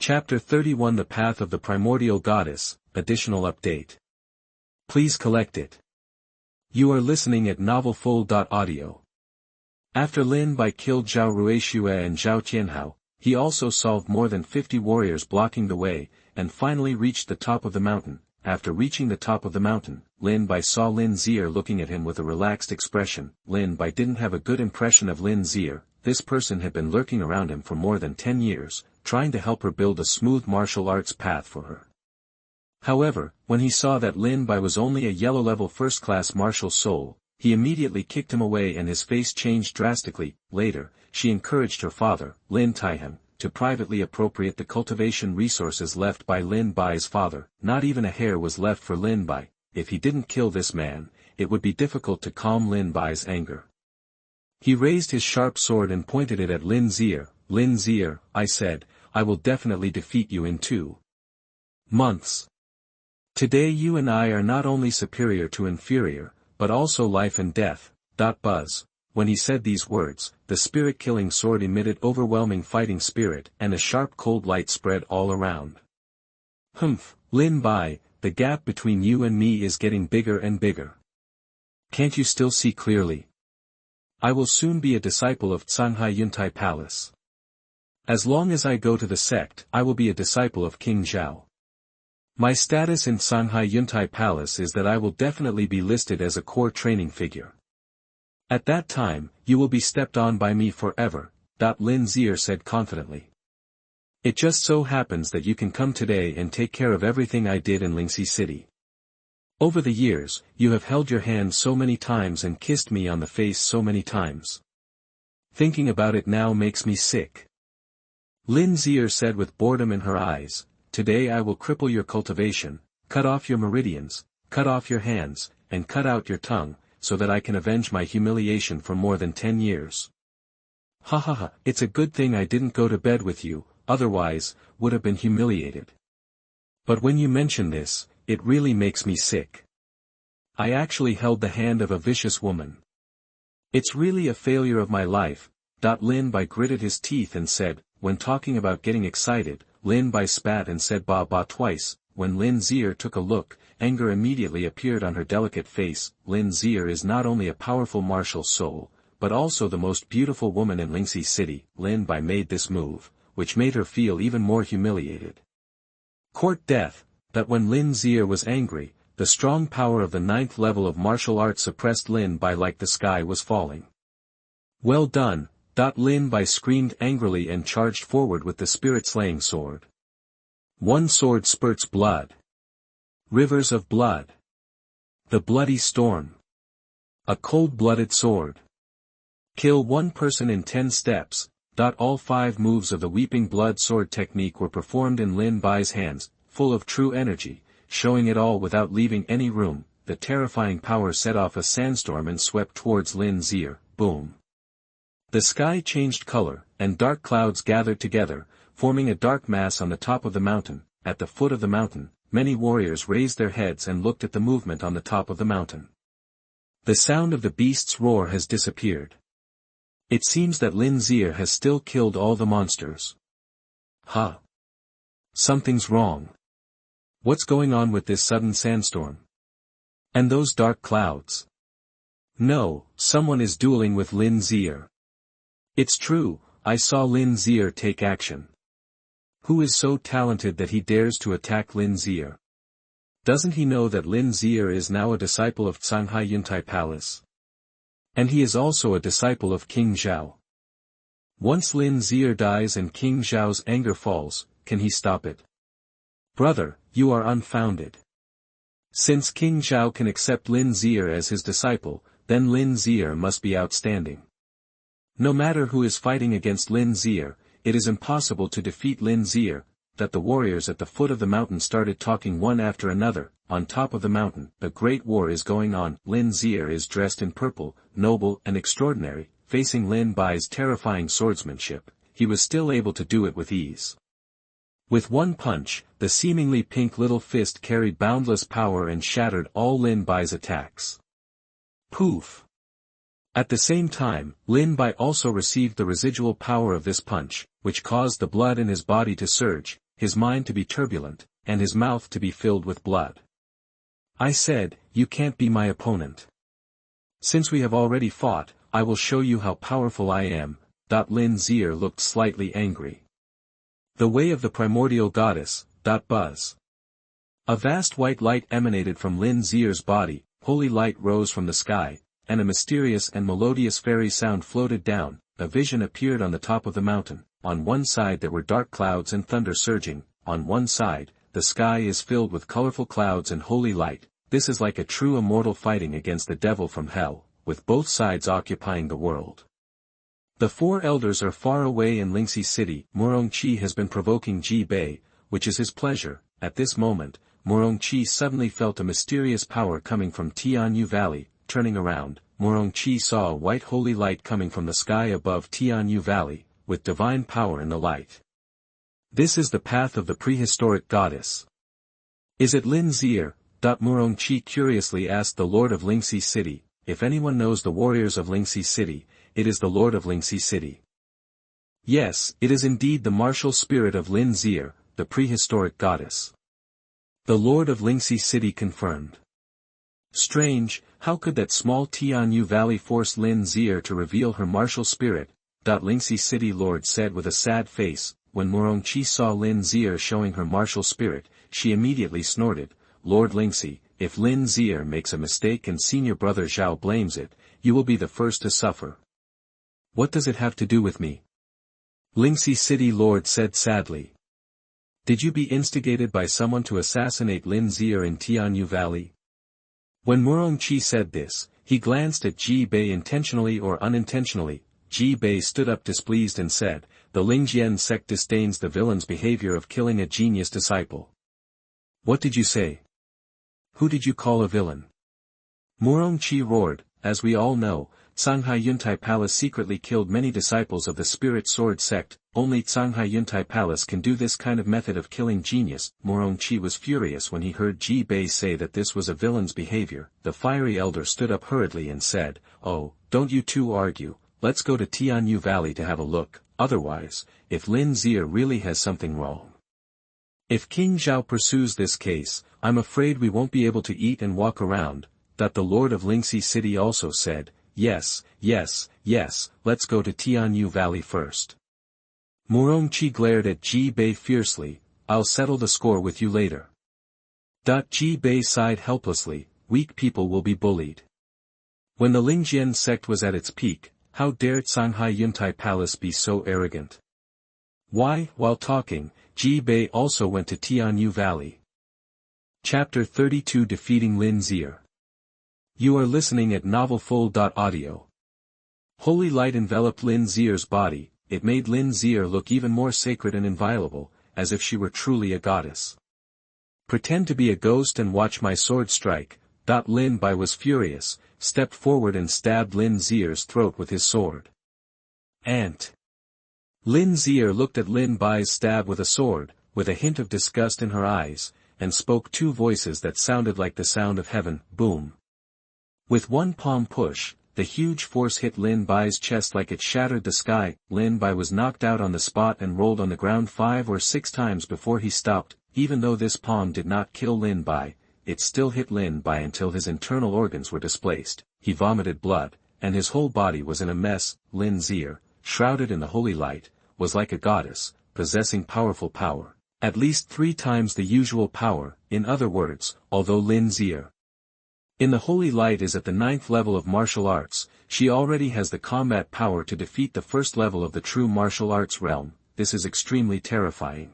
Chapter 31 The Path of the Primordial Goddess, Additional Update. Please collect it. You are listening at novelfull.audio. After Lin Bai killed Zhao Ruixue and Zhao Tianhao, he also solved more than 50 warriors blocking the way, and finally reached the top of the mountain. After reaching the top of the mountain, Lin Bai saw Lin Zier looking at him with a relaxed expression. Lin Bai didn't have a good impression of Lin Zier. This person had been lurking around him for more than 10 years, trying to help her build a smooth martial arts path for her. However, when he saw that Lin Bai was only a yellow-level first-class martial soul, he immediately kicked him away and his face changed drastically. Later, she encouraged her father, Lin Taiheng, to privately appropriate the cultivation resources left by Lin Bai's father. Not even a hair was left for Lin Bai. If he didn't kill this man, it would be difficult to calm Lin Bai's anger. He raised his sharp sword and pointed it at Lin Zier. Lin Zier, I said, I will definitely defeat you in 2 months. Today you and I are not only superior to inferior, but also life and death. Buzz. When he said these words, the spirit-killing sword emitted overwhelming fighting spirit, and a sharp cold light spread all around. Humph, Lin Bai, the gap between you and me is getting bigger and bigger. Can't you still see clearly? I will soon be a disciple of Shanghai Yuntai Palace. As long as I go to the sect, I will be a disciple of King Zhao. My status in Shanghai Yuntai Palace is that I will definitely be listed as a core training figure. At that time, you will be stepped on by me forever, Lin Zier said confidently. It just so happens that you can come today and take care of everything I did in Lingxi City. Over the years, you have held your hand so many times and kissed me on the face so many times. Thinking about it now makes me sick. Lin Zier said with boredom in her eyes, today I will cripple your cultivation, cut off your meridians, cut off your hands, and cut out your tongue, so that I can avenge my humiliation for more than 10 years. Ha ha ha, it's a good thing I didn't go to bed with you, otherwise, would have been humiliated. But when you mention this, it really makes me sick. I actually held the hand of a vicious woman. It's really a failure of my life. Lin Bai gritted his teeth and said, when talking about getting excited, Lin Bai spat and said ba ba twice. When Lin Zier took a look, anger immediately appeared on her delicate face. Lin Zier is not only a powerful martial soul, but also the most beautiful woman in Lingxi City. Lin Bai made this move, which made her feel even more humiliated. Court death. That when Lin Zier was angry, the strong power of the 9th level of martial arts suppressed Lin Bai like the sky was falling. Well done, Lin Bai screamed angrily and charged forward with the spirit-slaying sword. One sword spurts blood. Rivers of blood. The bloody storm. A cold-blooded sword. Kill one person in 10 steps. All 5 moves of the weeping blood sword technique were performed in Lin Bai's hands, full of true energy, showing it all without leaving any room. The terrifying power set off a sandstorm and swept towards Lin Zier. Boom. The sky changed color, and dark clouds gathered together, forming a dark mass on the top of the mountain. At the foot of the mountain, many warriors raised their heads and looked at the movement on the top of the mountain. The sound of the beast's roar has disappeared. It seems that Lin Zier has still killed all the monsters. Huh. Something's wrong. What's going on with this sudden sandstorm? And those dark clouds? No, someone is dueling with Lin Zier. It's true, I saw Lin Zier take action. Who is so talented that he dares to attack Lin Zier? Doesn't he know that Lin Zier is now a disciple of Shanghai Yuntai Palace? And he is also a disciple of King Zhao. Once Lin Zier dies and King Zhao's anger falls, can he stop it? Brother, you are unfounded. Since King Zhao can accept Lin Zier as his disciple, then Lin Zier must be outstanding. No matter who is fighting against Lin Zier, it is impossible to defeat Lin Zier. The warriors at the foot of the mountain started talking one after another. On top of the mountain, the great war is going on. Lin Zier is dressed in purple, noble and extraordinary. Facing Lin Bai's terrifying swordsmanship, he was still able to do it with ease. With one punch, the seemingly pink little fist carried boundless power and shattered all Lin Bai's attacks. Poof! At the same time, Lin Bai also received the residual power of this punch, which caused the blood in his body to surge. his mind to be turbulent, and his mouth to be filled with blood. I said, "You can't be my opponent. Since we have already fought, I will show you how powerful I am." Lin Zier looked slightly angry. The way of the Primordial Goddess. Buzz. A vast white light emanated from Lin Zier's body, holy light rose from the sky, and a mysterious and melodious fairy sound floated down. A vision appeared on the top of the mountain. On one side there were dark clouds and thunder surging. On one side, the sky is filled with colorful clouds and holy light. This is like a true immortal fighting against the devil from hell, with both sides occupying the world. The four elders are far away in Lingxi City. Murongqi has been provoking Ji Bei, which is his pleasure. At this moment, Murongqi suddenly felt a mysterious power coming from Tianyi Valley. Turning around, Murongqi saw a white holy light coming from the sky above Tianyi Valley, with divine power in the light. This is the path of the prehistoric goddess. Is it Lin Zier? Murongqi curiously asked the Lord of Lingxi City. If anyone knows the warriors of Lingxi City, it is the Lord of Lingxi City. Yes, it is indeed the martial spirit of Lin Zier, the prehistoric goddess. The Lord of Lingxi City confirmed. Strange, how could that small Tianyi Valley force Lin Zier to reveal her martial spirit? Lingxi City Lord said with a sad face. When Murongqi saw Lin Zier showing her martial spirit, she immediately snorted, "Lord Lingxi, if Lin Zier makes a mistake and senior brother Zhao blames it, you will be the first to suffer." "What does it have to do with me?" Lingxi City Lord said sadly. "Did you be instigated by someone to assassinate Lin Zier in Tianyi Valley?" When Murongqi said this, he glanced at Ji Bei intentionally or unintentionally. Ji Bei stood up displeased and said, "The Lingjian Sect disdains the villain's behavior of killing a genius disciple." "What did you say? Who did you call a villain?" Murongqi roared. As we all know, Canghai Yuntai Palace secretly killed many disciples of the Spirit Sword Sect. Only Canghai Yuntai Palace can do this kind of method of killing genius. Murongqi was furious when he heard Ji Bei say that this was a villain's behavior. The fiery elder stood up hurriedly and said, "Oh, don't you two argue, let's go to Tianyi Valley to have a look, otherwise, if Lin Zier really has something wrong. If King Zhao pursues this case, I'm afraid we won't be able to eat and walk around." The Lord of Lingxi City also said, Yes, let's go to Tianyi Valley first." Murongqi glared at Ji Bei fiercely. "I'll settle the score with you later." Ji Bei sighed helplessly. Weak people will be bullied. When the Lingjian Sect was at its peak, how dared Canghai Yuntai Palace be so arrogant? Why, while talking, Ji Bei also went to Tianyi Valley. Chapter 32 Defeating Lin Zier. You are listening at NovelFull.audio. Holy light enveloped Lin Zier's body. It made Lin Zier look even more sacred and inviolable, as if she were truly a goddess. "Pretend to be a ghost and watch my sword strike." Lin Bai was furious, stepped forward and stabbed Lin Zier's throat with his sword. "Ant." Lin Zier looked at Lin Bai's stab with a sword, with a hint of disgust in her eyes, and spoke two voices that sounded like the sound of heaven. Boom. With one palm push, the huge force hit Lin Bai's chest like it shattered the sky. Lin Bai was knocked out on the spot and rolled on the ground 5 or 6 times before he stopped. Even though this palm did not kill Lin Bai, it still hit Lin Bai until his internal organs were displaced. He vomited blood, and his whole body was in a mess. Lin Zier, shrouded in the holy light, was like a goddess, possessing powerful power, at least 3 times the usual power. In other words, although Lin Zier in the holy light is at the 9th level of martial arts, she already has the combat power to defeat the first level of the true martial arts realm. This is extremely terrifying.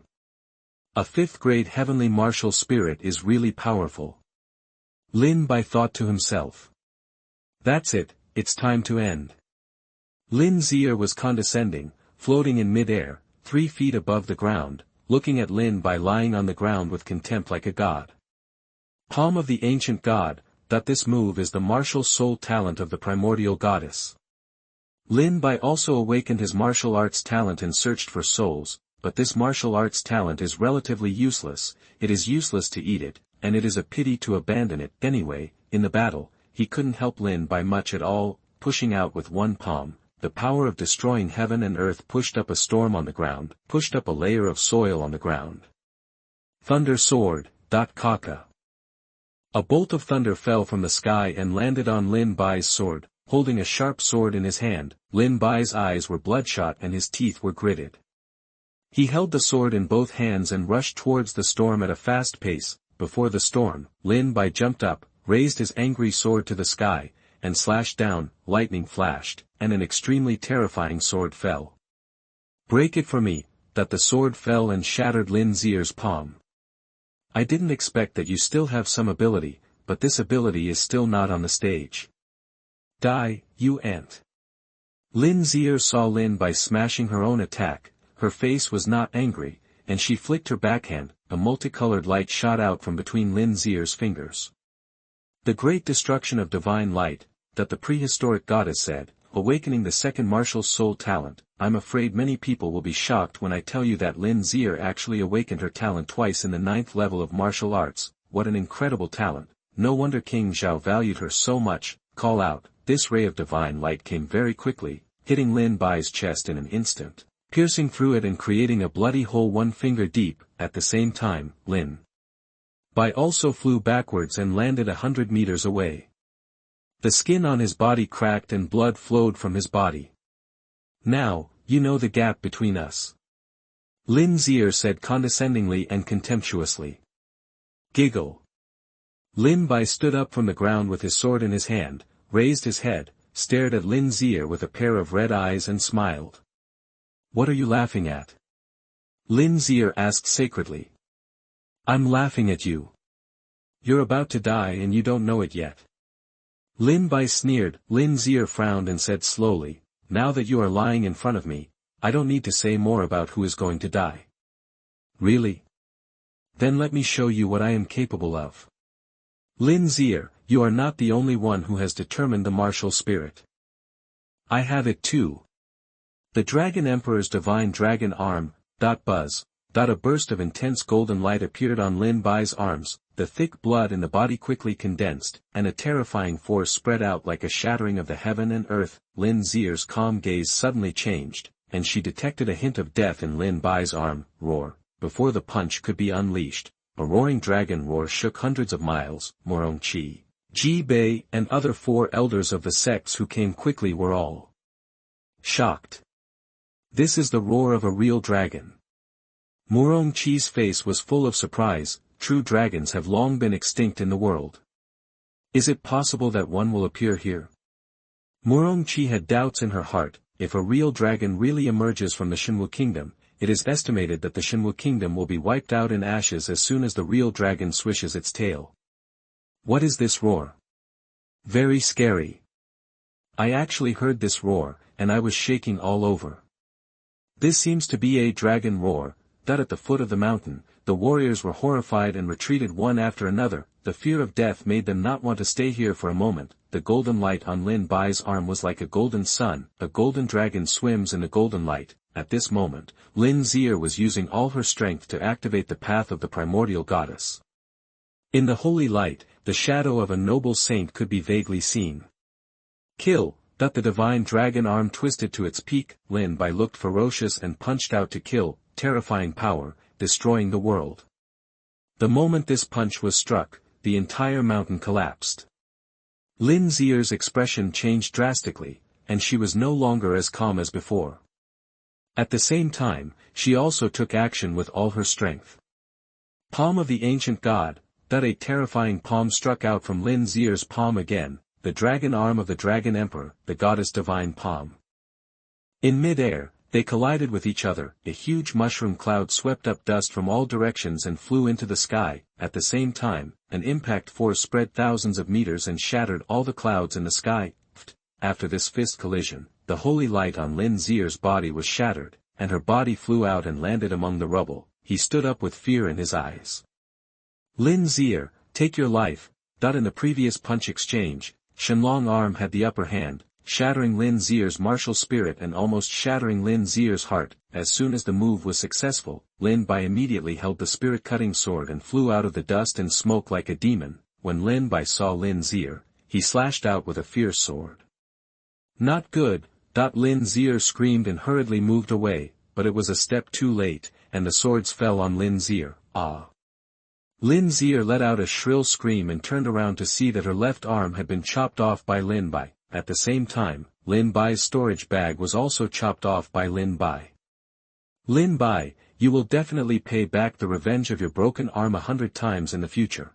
A 5th grade heavenly martial spirit is really powerful. Lin Bai thought to himself. That's it, it's time to end. Lin Zier was condescending, floating in mid-air, 3 feet above the ground, looking at Lin Bai lying on the ground with contempt like a god. Palm of the ancient god. This move is the martial soul talent of the Primordial Goddess. Lin Bai also awakened his martial arts talent and searched for souls, but this martial arts talent is relatively useless. It is useless to eat it, and it is a pity to abandon it. Anyway, in the battle, he couldn't help Lin Bai much at all. Pushing out with one palm, the power of destroying heaven and earth pushed up a storm on the ground, pushed up a layer of soil on the ground. Thunder Sword, Kaka. A bolt of thunder fell from the sky and landed on Lin Bai's sword. Holding a sharp sword in his hand, Lin Bai's eyes were bloodshot and his teeth were gritted. He held the sword in both hands and rushed towards the storm at a fast pace. Before the storm, Lin Bai jumped up, raised his angry sword to the sky, and slashed down. Lightning flashed, and an extremely terrifying sword fell. Break it for me, that the sword fell and shattered Lin Zier's palm. I didn't expect that you still have some ability, but this ability is still not on the stage. Die, you ant. Lin Zier saw Lin Bai smashing her own attack. Her face was not angry, and she flicked her backhand. A multicolored light shot out from between Lin Zier's fingers. The great destruction of divine light, that the prehistoric goddess said, awakening the second martial soul talent. I'm afraid many people will be shocked when I tell you that Lin Zier actually awakened her talent twice in the 9th level of martial arts. What an incredible talent. No wonder King Zhao valued her so much. Call out. This ray of divine light came very quickly, hitting Lin Bai's chest in an instant, piercing through it and creating a bloody hole 1 finger deep. At the same time, Lin Bai also flew backwards and landed 100 meters away. The skin on his body cracked and blood flowed from his body. Now, you know the gap between us. Lin Zier said condescendingly and contemptuously. Giggle. Lin Bai stood up from the ground with his sword in his hand, raised his head, stared at Lin Zier with a pair of red eyes and smiled. What are you laughing at? Lin Zier asked sacredly. I'm laughing at you. You're about to die and you don't know it yet. Lin Bai sneered. Lin Zier frowned and said slowly, now that you are lying in front of me, I don't need to say more about who is going to die. Really? Then let me show you what I am capable of. Lin Zier, you are not the only one who has determined the martial spirit. I have it too. The Dragon Emperor's divine dragon arm. Buzz. A burst of intense golden light appeared on Lin Bai's arms. The thick blood in the body quickly condensed, and a terrifying force spread out like a shattering of the heaven and earth. Lin Zier's calm gaze suddenly changed, and she detected a hint of death in Lin Bai's arm. Roar. Before the punch could be unleashed, a roaring dragon roar shook hundreds of miles. Morong Qi, Ji Bei and other 4 elders of the sects who came quickly were all shocked. This is the roar of a real dragon. Morong Qi's face was full of surprise. True dragons have long been extinct in the world. Is it possible that one will appear here? Morong Qi had doubts in her heart. If a real dragon really emerges from the Shenwu kingdom, it is estimated that the Shenwu kingdom will be wiped out in ashes as soon as the real dragon swishes its tail. What is this roar? Very scary. I actually heard this roar, and I was shaking all over. This seems to be a dragon roar. That at the foot of the mountain, the warriors were horrified and retreated one after another. The fear of death made them not want to stay here for a moment. The golden light on Lin Bai's arm was like a golden sun. A golden dragon swims in the golden light. At this moment, Lin Zier was using all her strength to activate the path of the Primordial Goddess. In the holy light, the shadow of a noble saint could be vaguely seen. Kill. The divine dragon arm twisted to its peak. Lin Bai looked ferocious and punched out to kill. Terrifying power, destroying the world. The moment this punch was struck, the entire mountain collapsed. Lin Zier's expression changed drastically, and she was no longer as calm as before. At the same time, she also took action with all her strength. Palm of the ancient god. A terrifying palm struck out from Lin Zier's palm again, the dragon arm of the dragon emperor, the goddess divine palm. In mid-air, they collided with each other. A huge mushroom cloud swept up dust from all directions and flew into the sky. At the same time, an impact force spread thousands of meters and shattered all the clouds in the sky. After this fist collision, the holy light on Lin Zier's body was shattered, and her body flew out and landed among the rubble. He stood up with fear in his eyes. Lin Zier, take your life. In the previous punch exchange, Shenlong arm had the upper hand, shattering Lin Zier's martial spirit and almost shattering Lin Zier's heart. As soon as the move was successful, Lin Bai immediately held the spirit-cutting sword and flew out of the dust and smoke like a demon. When Lin Bai saw Lin Zier, he slashed out with a fierce sword. Not good. Lin Zier screamed and hurriedly moved away, but it was a step too late, and the swords fell on Lin Zier. Ah! Lin Zier let out a shrill scream and turned around to see that her left arm had been chopped off by Lin Bai. At the same time, Lin Bai's storage bag was also chopped off by Lin Bai. Lin Bai, you will definitely pay back the revenge of your broken arm 100 times in the future.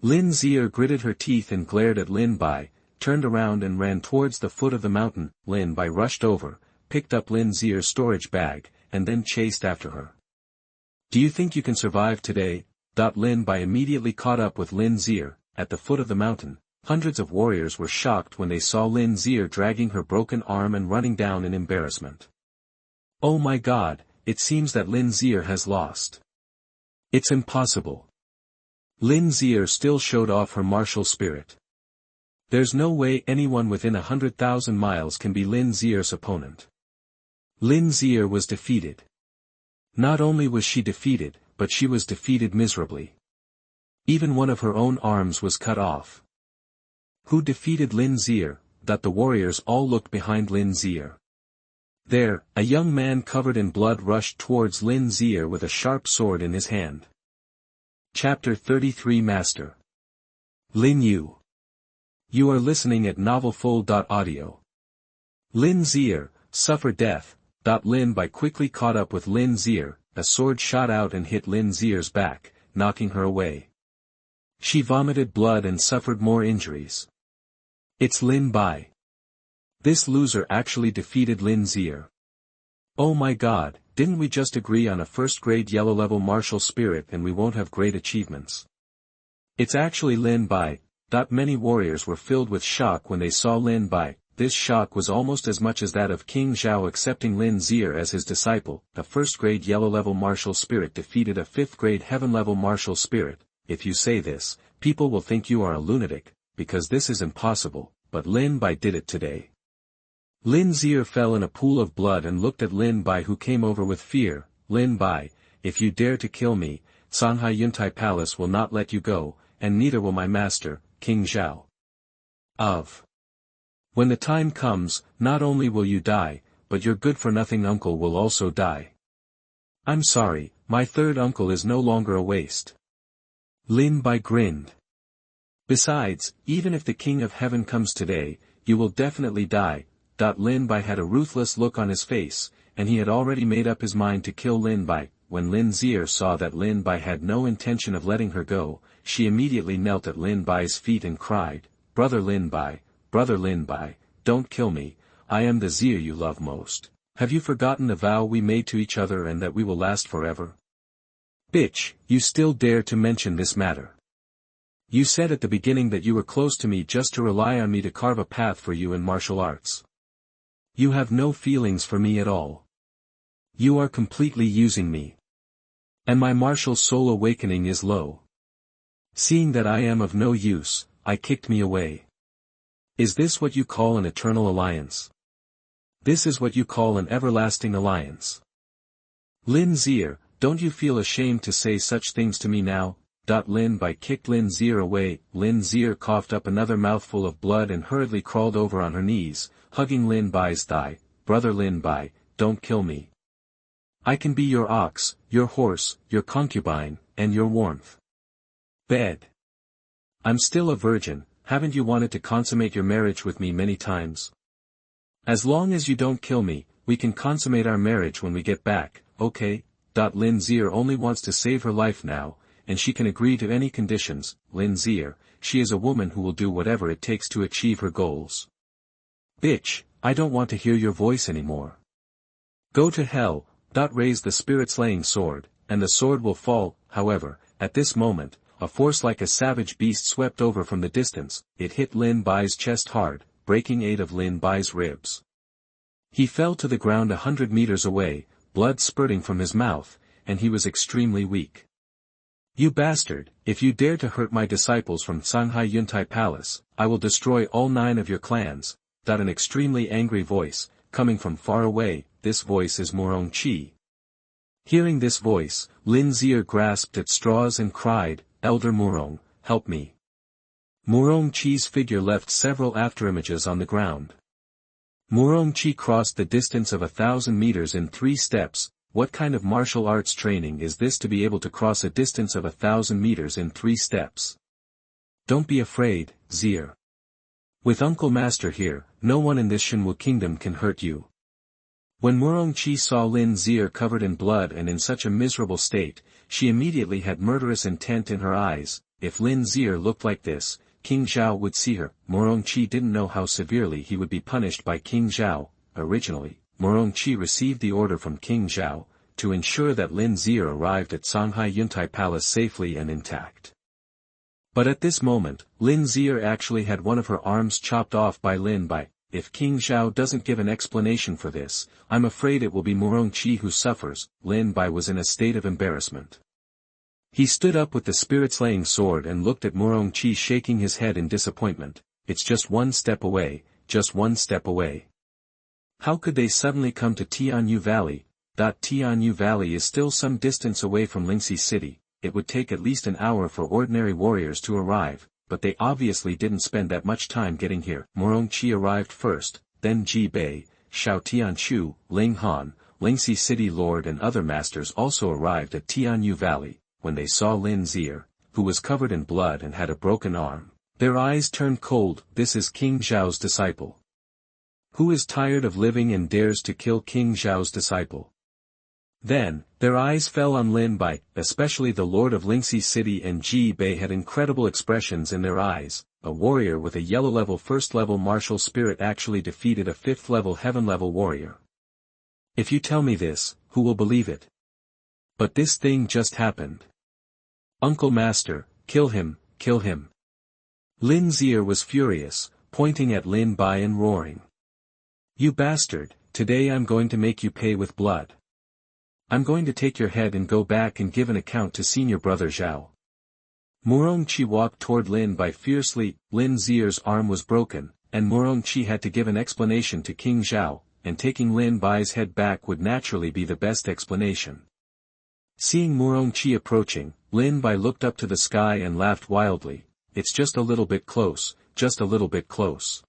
Lin Zier gritted her teeth and glared at Lin Bai, turned around and ran towards the foot of the mountain. Lin Bai rushed over, picked up Lin Zier's storage bag, and then chased after her. Do you think you can survive today? Lin Bai immediately caught up with Lin Zier. At the foot of the mountain, hundreds of warriors were shocked when they saw Lin Zier dragging her broken arm and running down in embarrassment. Oh my god, it seems that Lin Zier has lost. It's impossible. Lin Zier still showed off her martial spirit. There's no way anyone within 100,000 miles can be Lin Zier's opponent. Lin Zier was defeated. Not only was she defeated, but she was defeated miserably. Even one of her own arms was cut off. Who defeated Lin Zier? The warriors all looked behind Lin Zier. There, a young man covered in blood rushed towards Lin Zier with a sharp sword in his hand. Chapter 33 Master. Lin Yu. You are listening at novelfull.audio. Lin Zier, suffer death. Lin Bai quickly caught up with Lin Zier, a sword shot out and hit Lin Zier's back, knocking her away. She vomited blood and suffered more injuries. It's Lin Bai. This loser actually defeated Lin Zier. Oh my god, didn't we just agree on a first-grade yellow-level martial spirit and we won't have great achievements? It's actually Lin Bai. Many warriors were filled with shock when they saw Lin Bai. This shock was almost as much as that of King Zhao accepting Lin Zier as his disciple. A first-grade yellow-level martial spirit defeated a fifth-grade heaven-level martial spirit. If you say this, people will think you are a lunatic, because this is impossible, but Lin Bai did it today. Lin Zier fell in a pool of blood and looked at Lin Bai, who came over with fear. Lin Bai, if you dare to kill me, Shanghai Yuntai Palace will not let you go, and neither will my master, King Zhao. When the time comes, not only will you die, but your good-for-nothing uncle will also die. I'm sorry, my third uncle is no longer a waste. Lin Bai grinned. Besides, even if the King of Heaven comes today, you will definitely die. Lin Bai had a ruthless look on his face, and he had already made up his mind to kill Lin Bai. When Lin Zier saw that Lin Bai had no intention of letting her go, she immediately knelt at Lin Bai's feet and cried, Brother Lin Bai, don't kill me, I am the Zier you love most. Have you forgotten the vow we made to each other and that we will last forever? Bitch, you still dare to mention this matter. You said at the beginning that you were close to me just to rely on me to carve a path for you in martial arts. You have no feelings for me at all. You are completely using me. And my martial soul awakening is low. Seeing that I am of no use, I kicked me away. Is this what you call an eternal alliance? This is what you call an everlasting alliance. Lin Zier, don't you feel ashamed to say such things to me now? Lin Bai kicked Lin Zier away. Lin Zier coughed up another mouthful of blood and hurriedly crawled over on her knees, hugging Lin Bai's thigh. Brother Lin Bai, don't kill me. I can be your ox, your horse, your concubine, and your warmth. Bed. I'm still a virgin, haven't you wanted to consummate your marriage with me many times? As long as you don't kill me, we can consummate our marriage when we get back, okay? Lin Zier only wants to save her life now, and she can agree to any conditions. Lin Zier, she is a woman who will do whatever it takes to achieve her goals. Bitch, I don't want to hear your voice anymore. Go to hell. Raise the spirit-slaying sword, and the sword will fall. However, at this moment, a force like a savage beast swept over from the distance. It hit Lin Bai's chest hard, breaking 8 of Lin Bai's ribs. He fell to the ground 100 meters away, blood spurting from his mouth, and he was extremely weak. You bastard, if you dare to hurt my disciples from Shanghai Yuntai Palace, I will destroy all 9 of your clans. An extremely angry voice, coming from far away. This voice is Murong Qi. Hearing this voice, Lin Zier grasped at straws and cried, Elder Murong, help me. Murong Qi's figure left several afterimages on the ground. Murong Qi crossed the distance of 1,000 meters in 3 steps. what kind of martial arts training is this to be able to cross a distance of 1,000 meters in 3 steps? Don't be afraid, Zier. With Uncle Master here, no one in this Shenwu kingdom can hurt you. When Murongqi saw Lin Zier covered in blood and in such a miserable state, she immediately had murderous intent in her eyes. If Lin Zier looked like this, King Zhao would see her. Murongqi didn't know how severely he would be punished by King Zhao. Originally, Murongqi received the order from King Zhao, to ensure that Lin Zier arrived at Songhai Yuntai Palace safely and intact. But at this moment, Lin Zier actually had one of her arms chopped off by Lin Bai. If King Zhao doesn't give an explanation for this, I'm afraid it will be Murongqi who suffers. Lin Bai was in a state of embarrassment. He stood up with the spirit-slaying sword and looked at Murongqi shaking his head in disappointment. It's just 1 step away, just 1 step away. How could they suddenly come to Tianyi Valley? Tianyi Valley is still some distance away from Lingxi City. It would take at least an hour for ordinary warriors to arrive, but they obviously didn't spend that much time getting here. Murongqi arrived first, then Ji Bei, Xiao Tianchu, Ling Han, Lingxi City Lord and other masters also arrived at Tianyi Valley. When they saw Lin Zier, who was covered in blood and had a broken arm, their eyes turned cold. This is King Zhao's disciple. Who is tired of living and dares to kill King Zhao's disciple? Then, their eyes fell on Lin Bai, especially the Lord of Lingxi City and Ji Bei had incredible expressions in their eyes. A warrior with a yellow level 1st level martial spirit actually defeated a 5th level heaven level warrior. If you tell me this, who will believe it? But this thing just happened. Uncle Master, kill him, kill him. Lin Zier was furious, pointing at Lin Bai and roaring. You bastard, today I'm going to make you pay with blood. I'm going to take your head and go back and give an account to senior brother Zhao. Murongqi walked toward Lin Bai fiercely. Lin Zier's arm was broken, and Murongqi had to give an explanation to King Zhao, and taking Lin Bai's head back would naturally be the best explanation. Seeing Murongqi approaching, Lin Bai looked up to the sky and laughed wildly. It's just a little bit close, just a little bit close.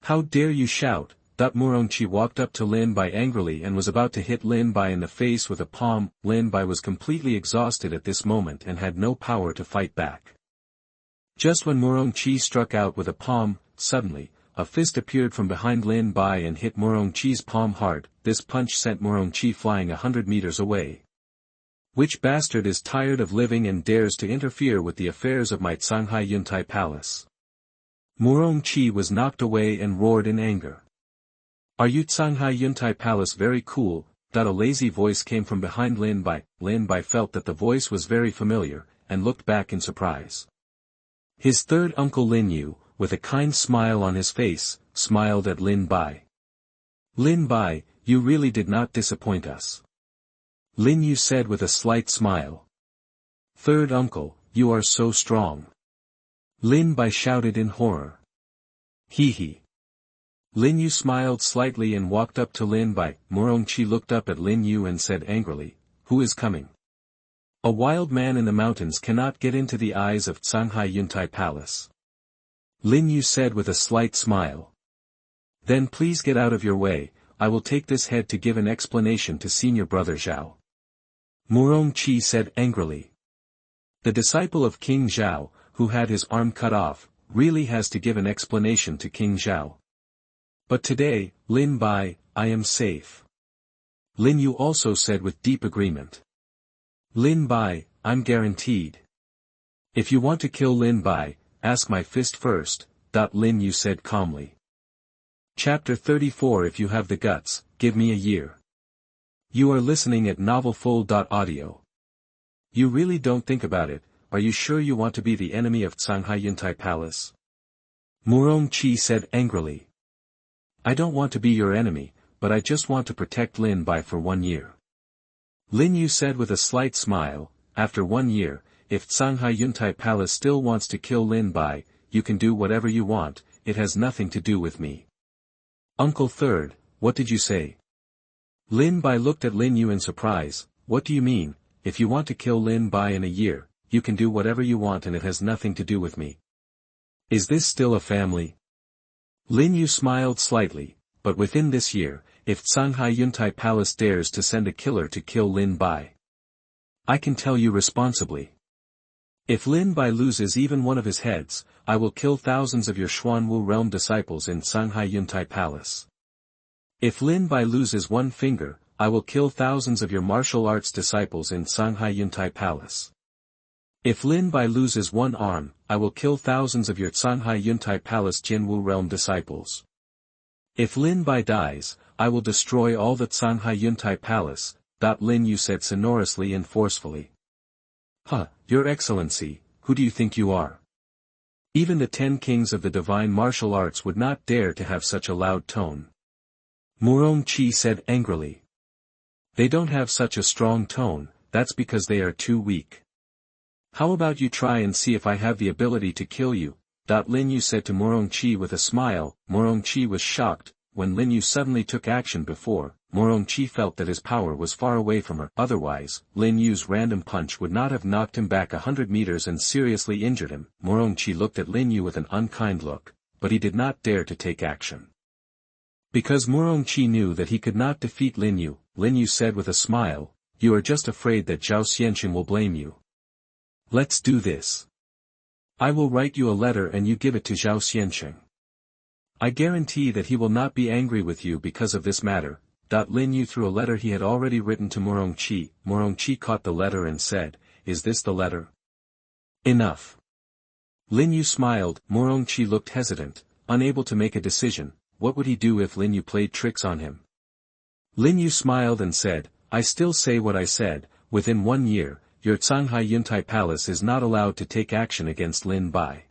How dare you shout? Murongqi walked up to Lin Bai angrily and was about to hit Lin Bai in the face with a palm. Lin Bai was completely exhausted at this moment and had no power to fight back. Just when Murongqi struck out with a palm, suddenly, a fist appeared from behind Lin Bai and hit Murongqi's palm hard. This punch sent Murongqi flying 100 meters away. Which bastard is tired of living and dares to interfere with the affairs of my Songhai Yuntai Palace? Murongqi was knocked away and roared in anger. Are you Songhai Yuntai Palace very cool? A lazy voice came from behind Lin Bai. Lin Bai felt that the voice was very familiar, and looked back in surprise. His third uncle Lin Yu, with a kind smile on his face, smiled at Lin Bai. Lin Bai, you really did not disappoint us. Lin Yu said with a slight smile. Third uncle, you are so strong. Lin Bai shouted in horror. Hee hee. Lin Yu smiled slightly and walked up to Lin Bai. Murongqi looked up at Lin Yu and said angrily, who is coming? A wild man in the mountains cannot get into the eyes of Songhai Yuntai Palace. Lin Yu said with a slight smile. Then please get out of your way, I will take this head to give an explanation to senior brother Zhao. Murongqi said angrily. The disciple of King Zhao, who had his arm cut off, really has to give an explanation to King Zhao. But today, Lin Bai, I am safe. Lin Yu also said with deep agreement. Lin Bai, I'm guaranteed. If you want to kill Lin Bai, ask my fist first, Lin Yu said calmly. Chapter 34 If you have the guts, give me a year. You are listening at novelfull.audio. You really don't think about it, are you sure you want to be the enemy of Songhai Yuntai Palace? Murongqi said angrily. I don't want to be your enemy, but I just want to protect Lin Bai for 1 year. Lin Yu said with a slight smile, after 1 year, if Songhai Yuntai Palace still wants to kill Lin Bai, you can do whatever you want, it has nothing to do with me. Uncle Third, what did you say? Lin Bai looked at Lin Yu in surprise. What do you mean? If you want to kill Lin Bai in a year, you can do whatever you want and it has nothing to do with me. Is this still a family? Lin Yu smiled slightly, but within this year, if Shanghai Yuntai Palace dares to send a killer to kill Lin Bai. I can tell you responsibly. If Lin Bai loses even one of his heads, I will kill thousands of your Xuanwu realm disciples in Shanghai Yuntai Palace. If Lin Bai loses one finger, I will kill thousands of your martial arts disciples in Shanghai Yuntai Palace. If Lin Bai loses one arm, I will kill thousands of your Shanghai Yuntai Palace Jinwu realm disciples. If Lin Bai dies, I will destroy all the Shanghai Yuntai Palace. Lin Yu said sonorously and forcefully. Your Excellency, who do you think you are? Even the 10 kings of the divine martial arts would not dare to have such a loud tone. Murong-chi said angrily. They don't have such a strong tone, that's because they are too weak. How about you try and see if I have the ability to kill you? Lin Yu said to Murong-chi with a smile. Murong-chi was shocked. When Lin Yu suddenly took action before, Murong-chi felt that his power was far away from her. Otherwise, Lin Yu's random punch would not have knocked him back 100 meters and seriously injured him. Murong-chi looked at Lin Yu with an unkind look, but he did not dare to take action. Because Murong-chi knew that he could not defeat Lin Yu said with a smile, "You are just afraid that Zhao Xianqing will blame you. Let's do this. I will write you a letter and you give it to Zhao Xianqing. I guarantee that he will not be angry with you because of this matter." Lin Yu threw a letter he had already written to Murong-chi. Murong-chi caught the letter and said, "Is this the letter?" "Enough." Lin Yu smiled. Murong-chi looked hesitant, unable to make a decision. What would he do if Lin Yu played tricks on him? Lin Yu smiled and said, "I still say what I said, within 1 year, your Shanghai Yuntai Palace is not allowed to take action against Lin Bai.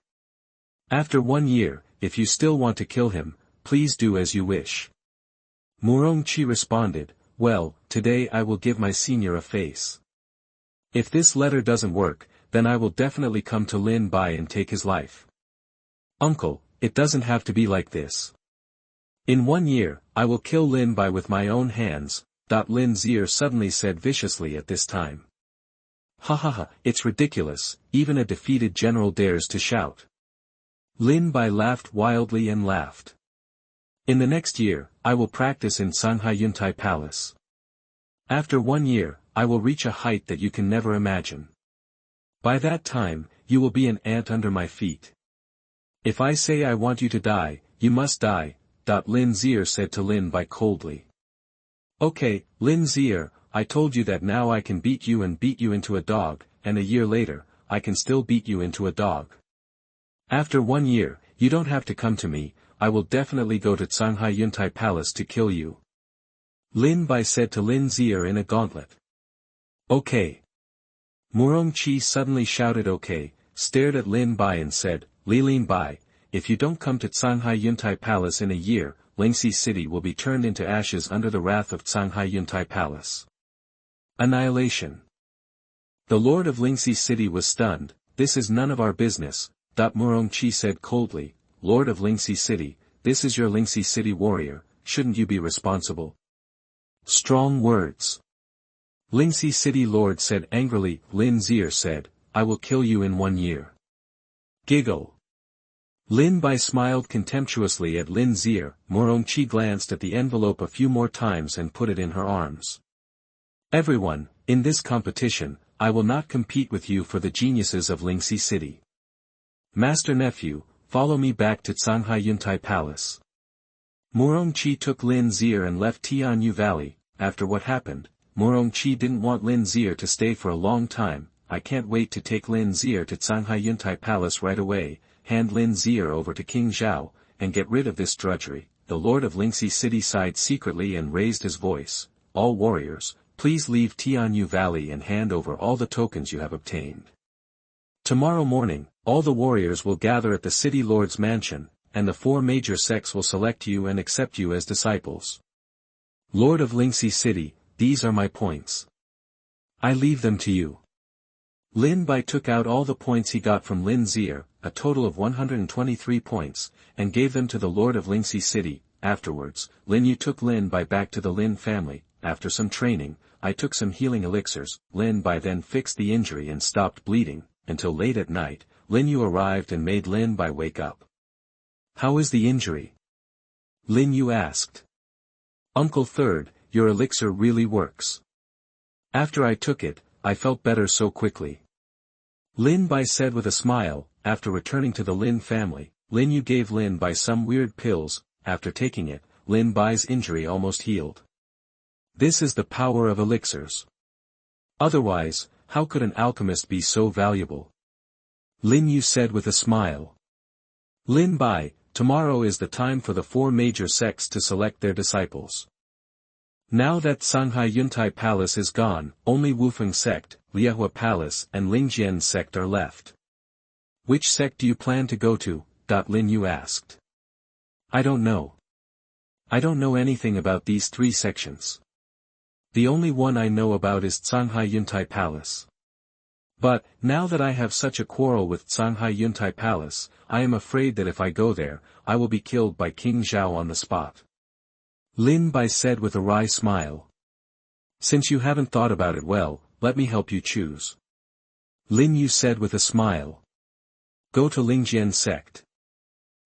After 1 year, if you still want to kill him, please do as you wish." Murong-chi responded, "Well, today I will give my senior a face. If this letter doesn't work, then I will definitely come to Lin Bai and take his life." "Uncle, it doesn't have to be like this. In 1 year, I will kill Lin Bai with my own hands." Lin Zier suddenly said viciously at this time. "Ha, it's ridiculous, even a defeated general dares to shout." Lin Bai laughed wildly and laughed. "In the next year, I will practice in Shanghai Yuntai Palace. After 1 year, I will reach a height that you can never imagine. By that time, you will be an ant under my feet. If I say I want you to die, you must die." Lin Zier said to Lin Bai coldly. "Okay, Lin Zier, I told you that now I can beat you and beat you into a dog, and a year later, I can still beat you into a dog. After 1 year, you don't have to come to me, I will definitely go to Shanghai Yuntai Palace to kill you." Lin Bai said to Lin Zier in a gauntlet. "Okay." Murong-chi suddenly shouted okay, stared at Lin Bai and said, "Lin Bai, if you don't come to Shanghai Yuntai Palace in a year, Lingxi City will be turned into ashes under the wrath of Shanghai Yuntai Palace." Annihilation. The lord of Lingxi City was stunned. "This is none of our business," Murong-chi said coldly. "Lord of Lingxi City, this is your Lingxi City warrior, shouldn't you be responsible?" Strong words. Lingxi City Lord said angrily. Lin Zier said, "I will kill you in 1 year." Giggle. Lin Bai smiled contemptuously at Lin Zier. Murong-chi glanced at the envelope a few more times and put it in her arms. "Everyone, in this competition, I will not compete with you for the geniuses of Lingxi City. Master Nephew, follow me back to Shanghai Yuntai Palace." Murong-chi took Lin Zier and left Tianyi Valley. After what happened, Murong-chi didn't want Lin Zier to stay for a long time. "I can't wait to take Lin Zier to Shanghai Yuntai Palace right away, hand Lin Zier over to King Zhao, and get rid of this drudgery." The lord of Lingxi City sighed secretly and raised his voice. "All warriors, please leave Tianyi Valley and hand over all the tokens you have obtained. Tomorrow morning, all the warriors will gather at the city lord's mansion, and the 4 major sects will select you and accept you as disciples. Lord of Lingxi City, these are my points. I leave them to you." Lin Bai took out all the points he got from Lin Zier, a total of 123 points, and gave them to the Lord of Lingxi City. Afterwards, Lin Yu took Lin Bai back to the Lin family. "After some training, I took some healing elixirs." Lin Bai then fixed the injury and stopped bleeding. Until late at night, Lin Yu arrived and made Lin Bai wake up. "How is the injury?" Lin Yu asked. Uncle Third, your elixir really works. After I took it, I felt better so quickly. Lin Bai said with a smile. After returning to the Lin family, Lin Yu gave Lin Bai some weird pills. After taking it, Lin Bai's injury almost healed. This is the power of elixirs. Otherwise, how could an alchemist be so valuable? Lin Yu said with a smile. Lin Bai, tomorrow is the time for the 4 major sects to select their disciples. Now that Shanghai Yuntai Palace is gone, only Wufeng Sect, Liehua Palace and Lingjian Sect are left. Which sect do you plan to go to? Lin Yu asked. I don't know. I don't know anything about these 3 sections. The only one I know about is Shanghai Yuntai Palace. But, now that I have such a quarrel with Shanghai Yuntai Palace, I am afraid that if I go there, I will be killed by King Zhao on the spot. Lin Bai said with a wry smile. Since you haven't thought about it well, let me help you choose. Lin Yu said with a smile. Go to Lingjian Sect.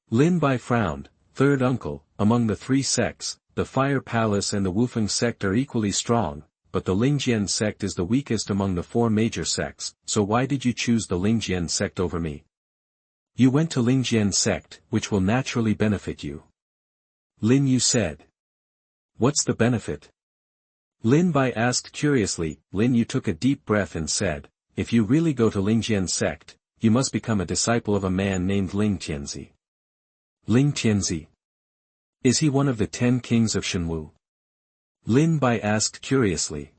Lin Bai frowned. Third uncle, among the 3 sects, the Fire Palace and the Wufeng Sect are equally strong, but the Lingjian Sect is the weakest among the 4 major sects, so why did you choose the Lingjian Sect over me? You went to Lingjian Sect, which will naturally benefit you. Lin Yu said. What's the benefit? Lin Bai asked curiously. Lin Yu took a deep breath and said, if you really go to Lingjian Sect, you must become a disciple of a man named Ling Tianzi. Ling Tianzi? Is he one of the 10 kings of Shenwu? Lin Bai asked curiously.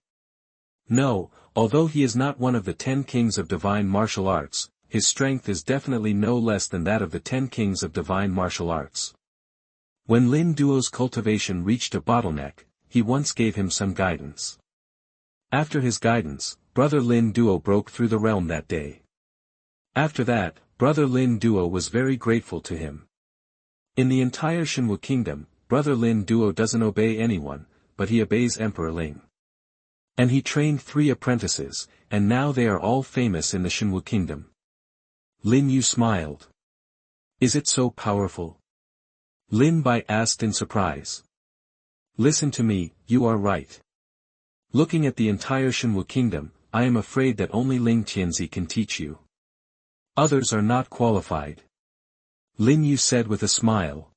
No, although he is not one of the 10 kings of divine martial arts, his strength is definitely no less than that of the 10 kings of divine martial arts. When Lin Duo's cultivation reached a bottleneck, he once gave him some guidance. After his guidance, Brother Lin Duo broke through the realm that day. After that, Brother Lin Duo was very grateful to him. In the entire Shenwu kingdom, Brother Lin Duo doesn't obey anyone, but he obeys Emperor Ling. And he trained 3 apprentices, and now they are all famous in the Shenwu kingdom. Lin Yu smiled. Is it so powerful? Lin Bai asked in surprise. Listen to me, you are right. Looking at the entire Shenwu kingdom, I am afraid that only Ling Tianzi can teach you. Others are not qualified. Lin Yu said with a smile.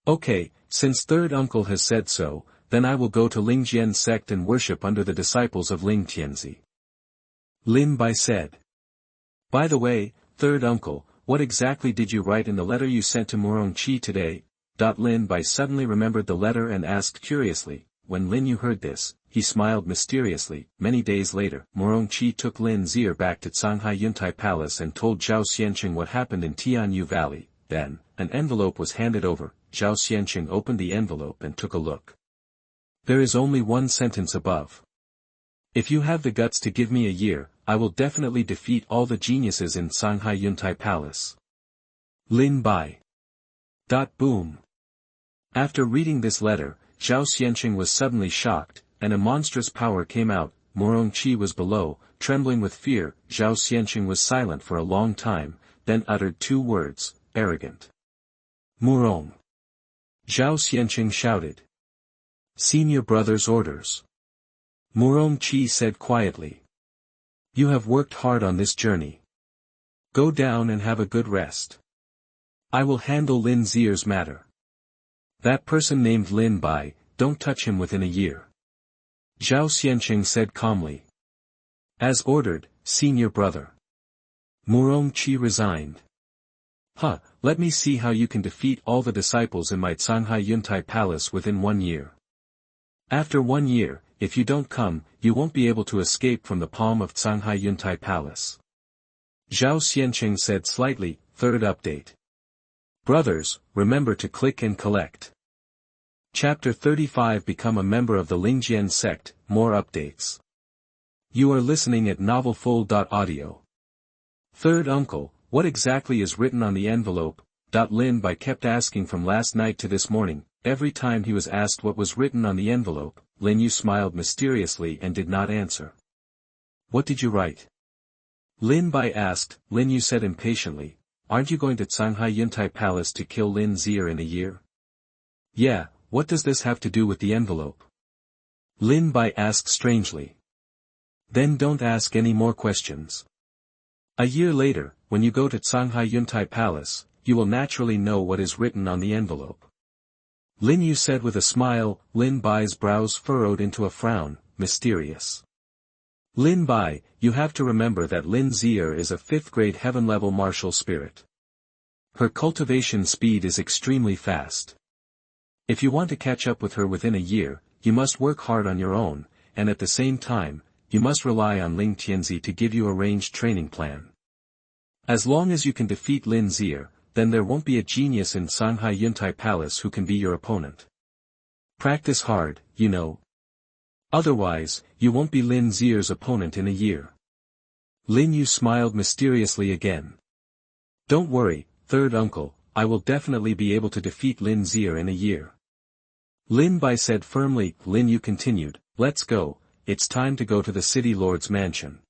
Okay, since third uncle has said so, then I will go to Lingjian Sect and worship under the disciples of Ling Tianzi. Lin Bai said. By the way, third uncle, what exactly did you write in the letter you sent to Murong Qi today? Lin Bai suddenly remembered the letter and asked curiously. When Lin Yu heard this, he smiled mysteriously. Many days later, Murong Qi took Lin Zier back to Shanghai Yuntai Palace and told Zhao Xianqing what happened in Tianyi Valley. Then, an envelope was handed over. Zhao Xianqing opened the envelope and took a look. There is only one sentence above. If you have the guts to give me a year, I will definitely defeat all the geniuses in Shanghai Yuntai Palace. Lin Bai. Boom. After reading this letter, Zhao Xianqing was suddenly shocked, and a monstrous power came out. Murong Qi was below, trembling with fear. Zhao Xianqing was silent for a long time, then uttered 2 words, arrogant. Murong. Zhao Xianqing shouted. Senior brother's orders. Murong Qi said quietly. You have worked hard on this journey. Go down and have a good rest. I will handle Lin Zier's matter. That person named Lin Bai, don't touch him within a year. Zhao Xianqing said calmly. As ordered, senior brother. Murong Qi resigned. Let me see how you can defeat all the disciples in my Shanghai Yuntai Palace within 1 year. After 1 year, if you don't come, you won't be able to escape from the palm of Shanghai Yuntai Palace. Zhao Xianqing said slightly. Third update. Brothers, remember to click and collect. Chapter 35. Become a member of the Lingjian Sect. More updates. You are listening at novelfull.audio. Third uncle, what exactly is written on the envelope? Lin Bai kept asking from last night to this morning. Every time he was asked what was written on the envelope, Lin Yu smiled mysteriously and did not answer. What did you write? Lin Bai asked. Lin Yu said impatiently. Aren't you going to Shanghai Yuntai Palace to kill Lin Zier in a year? Yeah, what does this have to do with the envelope? Lin Bai asked strangely. Then don't ask any more questions. A year later, when you go to Shanghai Yuntai Palace, you will naturally know what is written on the envelope. Lin Yu said with a smile. Lin Bai's brows furrowed into a frown, mysterious. Lin Bai, you have to remember that Lin Zier is a 5th grade heaven-level martial spirit. Her cultivation speed is extremely fast. If you want to catch up with her within a year, you must work hard on your own, and at the same time, you must rely on Ling Tianzi to give you a ranged training plan. As long as you can defeat Lin Zier, then there won't be a genius in Shanghai Yuntai Palace who can be your opponent. Practice hard, you know. Otherwise, you won't be Lin Zier's opponent in a year. Lin Yu smiled mysteriously again. Don't worry, third uncle, I will definitely be able to defeat Lin Zier in a year. Lin Bai said firmly. Lin Yu continued, let's go, it's time to go to the city lord's mansion.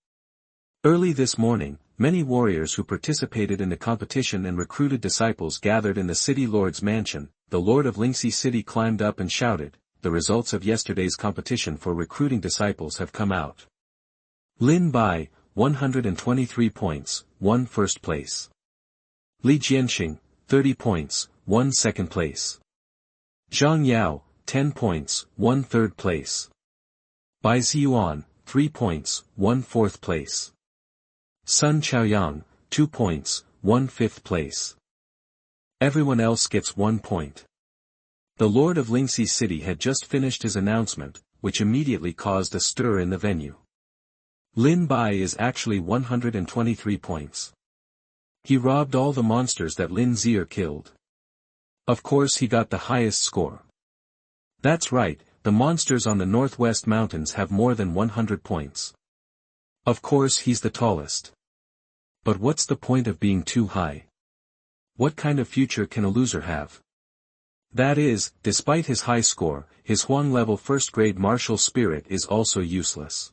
Early this morning, many warriors who participated in the competition and recruited disciples gathered in the city lord's mansion. The lord of Lingxi City climbed up and shouted, the results of yesterday's competition for recruiting disciples have come out. Lin Bai, 123 points, won first place. Li Jianxing, 30 points, won second place. Zhang Yao, 10 points, won third place. Bai Ziyuan, 3 points, won fourth place. Sun Chaoyang, 2 points, won fifth place. Everyone else gets 1 point. The Lord of Lingxi City had just finished his announcement, which immediately caused a stir in the venue. Lin Bai is actually 123 points. He robbed all the monsters that Lin Zier killed. Of course he got the highest score. That's right, the monsters on the Northwest Mountains have more than 100 points. Of course he's the tallest. But what's the point of being too high? What kind of future can a loser have? That is, despite his high score, his Huang-level first-grade martial spirit is also useless.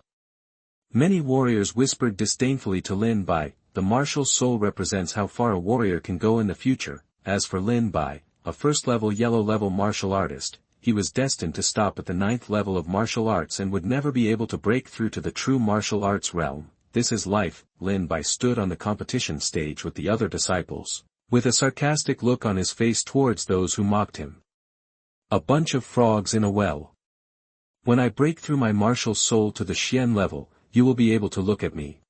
Many warriors whispered disdainfully to Lin Bai, the martial soul represents how far a warrior can go in the future. As for Lin Bai, a first-level yellow-level martial artist, he was destined to stop at the 9th level of martial arts and would never be able to break through to the true martial arts realm. This is life. Lin Bai stood on the competition stage with the other disciples, with a sarcastic look on his face towards those who mocked him. A bunch of frogs in a well. When I break through my martial soul to the Xian level, you will be able to look at me.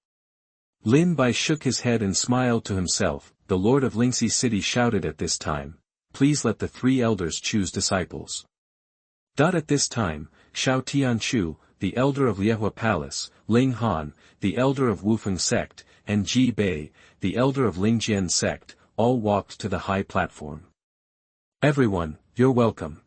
Lin Bai shook his head and smiled to himself. The Lord of Lingxi City shouted at this time, please let the 3 elders choose disciples. At this time, Shao Tianchu, the elder of Liehua Palace, Ling Han, the elder of Wufeng Sect, and Ji Bei, the elder of Lingjian Sect, all walked to the high platform. Everyone, you're welcome.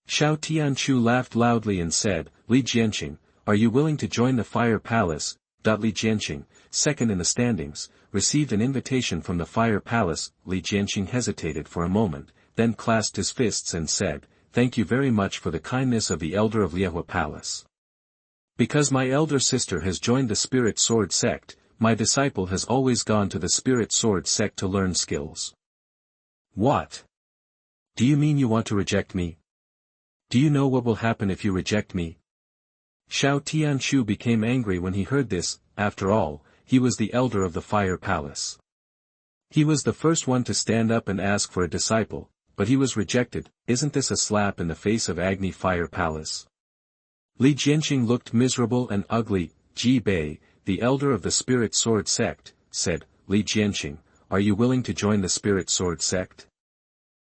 Shao Tianchu laughed loudly and said, Li Jianxing, are you willing to join the Fire Palace? Li Jianxing, second in the standings, received an invitation from the Fire Palace. Li Jianxing hesitated for a moment, then clasped his fists and said, thank you very much for the kindness of the elder of Liehua Palace. Because my elder sister has joined the Spirit Sword Sect, my disciple has always gone to the Spirit Sword Sect to learn skills. What? Do you mean you want to reject me? Do you know what will happen if you reject me? Shao Tianchu became angry when he heard this. After all, he was the elder of the Fire Palace. He was the first one to stand up and ask for a disciple, but he was rejected. Isn't this a slap in the face of Agni Fire Palace? Li Jianxing looked miserable and ugly. Ji Bei, the elder of the Spirit Sword Sect, said, Li Jianxing, are you willing to join the Spirit Sword Sect?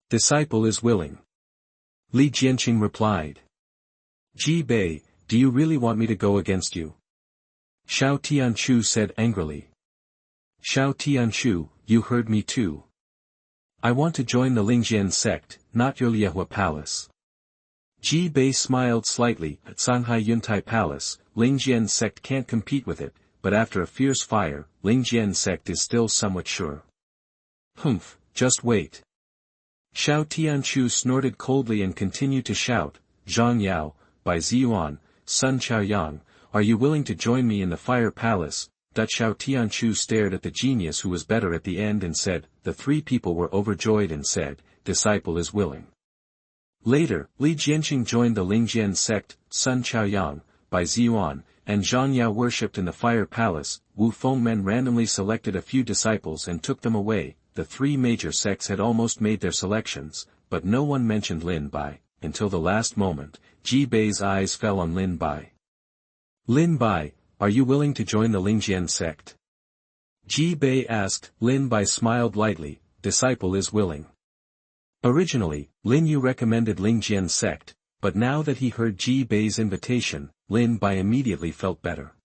Disciple is willing. Li Jianxing replied. Ji Bei, do you really want me to go against you? Shao Tianchu said angrily. Shao Tianchu, you heard me too. I want to join the Lingjian Sect, not your Liehua Palace. Ji Bei smiled slightly. At Shanghai Yuntai Palace, Lingjian Sect can't compete with it, but after a fierce fire, Lingjian Sect is still somewhat sure. Humph, just wait. Shao Tianchu snorted coldly and continued to shout, Zhang Yao, Bai Ziyuan, Sun Chaoyang, are you willing to join me in the Fire Palace? Shao Tianchu stared at the genius who was better at the end and said, the 3 people were overjoyed and said, disciple is willing. Later, Li Jianqing joined the Lingjian Sect, Sun Chaoyang, by Ziyuan, and Zhang Yao worshipped in the Fire Palace. Wu Fengmen randomly selected a few disciples and took them away. The three major sects had almost made their selections, but no one mentioned Lin Bai, until the last moment. Ji Bei's eyes fell on Lin Bai. Lin Bai, are you willing to join the Lingjian Sect? Ji Bei asked. Lin Bai smiled lightly. Disciple is willing. Originally, Lin Yu recommended Lingjian Sect, but now that he heard Ji Bei's invitation, Lin Bai immediately felt better.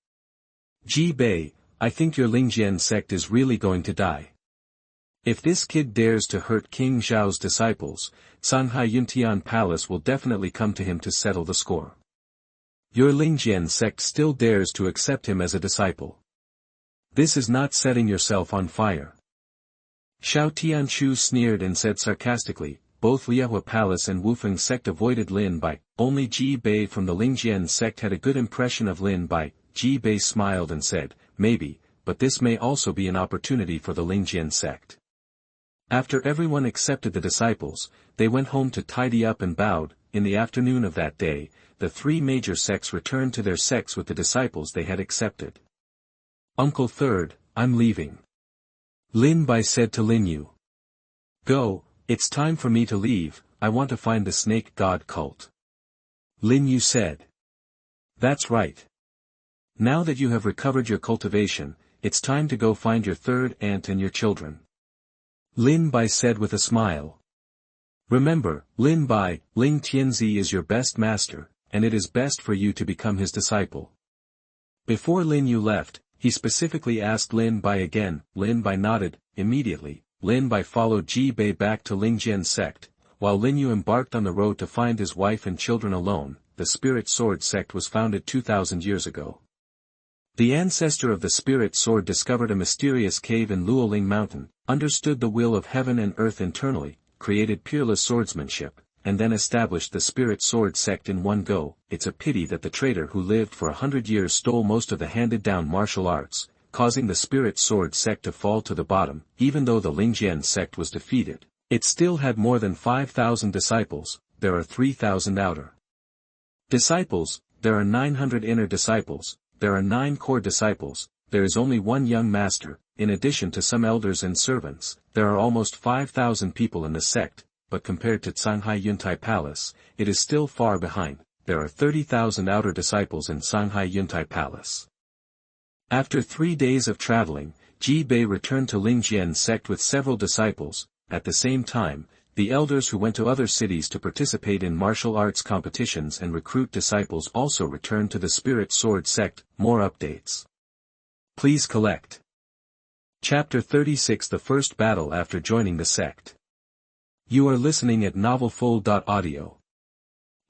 Ji Bei, I think your Lingjian Sect is really going to die. If this kid dares to hurt King Zhao's disciples, Shanghai Yuntian Palace will definitely come to him to settle the score. Your Lingjian Sect still dares to accept him as a disciple. This is not setting yourself on fire. Xiao Tianchu sneered and said sarcastically, both Liahua Palace and Wufeng Sect avoided Lin Bai, only Ji Bei from the Lingjian Sect had a good impression of Lin Bai. Ji Bei smiled and said, maybe, but this may also be an opportunity for the Lingjian Sect. After everyone accepted the disciples, they went home to tidy up and bowed. In the afternoon of that day, the three major sects returned to their sects with the disciples they had accepted. Uncle Third, I'm leaving. Lin Bai said to Lin Yu. Go, it's time for me to leave, I want to find the snake god cult. Lin Yu said. That's right. Now that you have recovered your cultivation, it's time to go find your third aunt and your children. Lin Bai said with a smile. Remember, Lin Bai, Ling Tianzi is your best master, and it is best for you to become his disciple. Before Lin Yu left, he specifically asked Lin Bai again. Lin Bai nodded. Immediately, Lin Bai followed Ji Bei back to Lingjian Sect. While Lin Yu embarked on the road to find his wife and children alone, the Spirit Sword Sect was founded 2,000 years ago. The ancestor of the Spirit Sword discovered a mysterious cave in Luoling Mountain, understood the will of heaven and earth internally, created peerless swordsmanship, and then established the Spirit Sword Sect in one go. It's a pity that the traitor who lived for 100 years stole most of the handed-down martial arts, causing the Spirit Sword Sect to fall to the bottom. Even though the Lingjian Sect was defeated, it still had more than 5,000 disciples. There are 3,000 outer disciples, there are 900 inner disciples, there are 9 core disciples, there is only one young master. In addition to some elders and servants, there are almost 5,000 people in the sect, but compared to Shanghai Yuntai Palace, it is still far behind. There are 30,000 outer disciples in Shanghai Yuntai Palace. After 3 days of traveling, Ji Bei returned to Lingjian Sect with several disciples. At the same time, the elders who went to other cities to participate in martial arts competitions and recruit disciples also returned to the Spirit Sword Sect. More updates. Please collect. Chapter 36. The First Battle After Joining the Sect. You are listening at NovelFull.audio.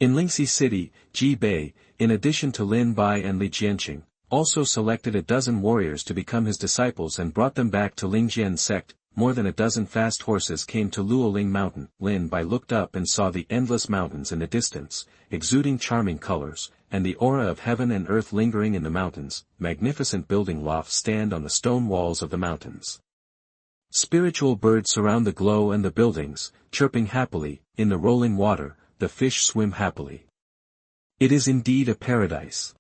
In Lingxi City, Ji Bei, in addition to Lin Bai and Li Jianqing, also selected a dozen warriors to become his disciples and brought them back to Lingjian Sect. More than a dozen fast horses came to Luoling Mountain. Lin Bai looked up and saw the endless mountains in the distance, exuding charming colors, and the aura of heaven and earth lingering in the mountains. Magnificent building lofts stand on the stone walls of the mountains. Spiritual birds surround the glow and the buildings, chirping happily. In the rolling water, the fish swim happily. It is indeed a paradise.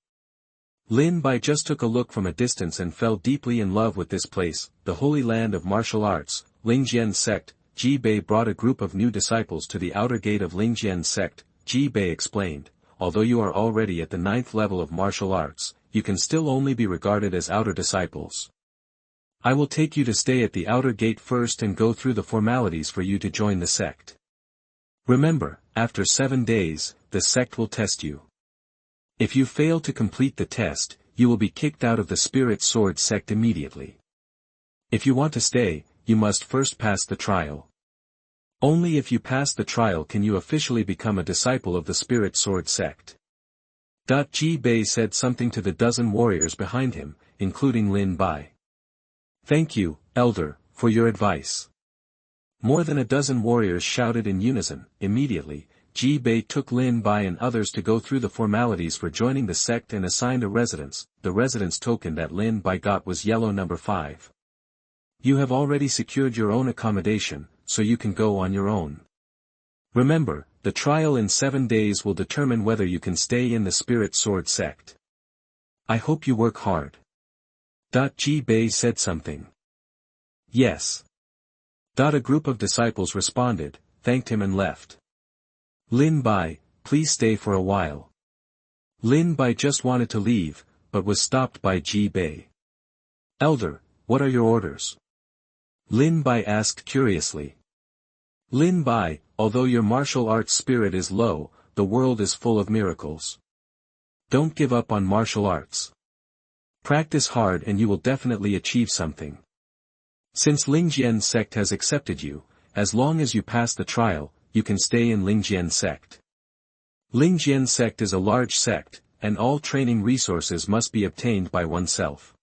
Lin Bai just took a look from a distance and fell deeply in love with this place, the holy land of martial arts. Lingjian Sect. Ji Bei brought a group of new disciples to the outer gate of Lingjian Sect. Ji Bei explained, although you are already at the 9th level of martial arts, you can still only be regarded as outer disciples. I will take you to stay at the outer gate first and go through the formalities for you to join the sect. Remember, after 7 days, the sect will test you. If you fail to complete the test, you will be kicked out of the Spirit Sword Sect immediately. If you want to stay, you must first pass the trial. Only if you pass the trial can you officially become a disciple of the Spirit Sword Sect. Ji Bei said something to the dozen warriors behind him, including Lin Bai. Thank you, Elder, for your advice. More than a dozen warriors shouted in unison. Immediately, Ji Bei took Lin Bai and others to go through the formalities for joining the sect and assigned a residence. The residence token that Lin Bai got was yellow number 5. You have already secured your own accommodation, so you can go on your own. Remember, the trial in 7 days will determine whether you can stay in the Spirit Sword sect. I hope you work hard. Ji Bei said something. Yes. A group of disciples responded, thanked him and left. Lin Bai, please stay for a while. Lin Bai just wanted to leave, but was stopped by Ji Bei. Elder, what are your orders? Lin Bai asked curiously. Lin Bai, although your martial arts spirit is low, the world is full of miracles. Don't give up on martial arts. Practice hard and you will definitely achieve something. Since Lingjian Sect has accepted you, as long as you pass the trial, you can stay in Lingjian Sect. Lingjian Sect is a large sect, and all training resources must be obtained by oneself.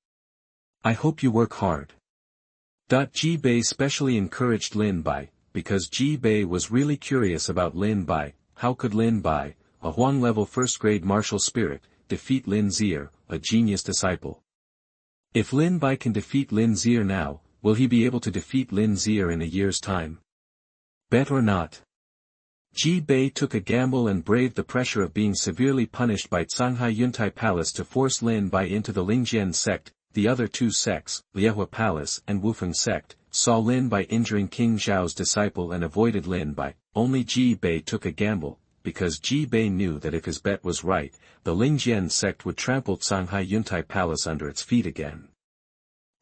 I hope you work hard. Ji Bei specially encouraged Lin Bai, because Ji Bei was really curious about Lin Bai. How could Lin Bai, a Huang-level first-grade martial spirit, defeat Lin Zier, a genius disciple? If Lin Bai can defeat Lin Zier now, will he be able to defeat Lin Zier in a year's time? Bet or not? Ji Bei took a gamble and braved the pressure of being severely punished by Shanghai Yuntai Palace to force Lin Bai into the Lingjian Sect. The other two sects, Liehua Palace and Wufeng Sect, saw Lin Bai injuring King Zhao's disciple and avoided Lin Bai. Only Ji Bei took a gamble, because Ji Bei knew that if his bet was right, the Lingjian Sect would trample Shanghai Yuntai Palace under its feet again.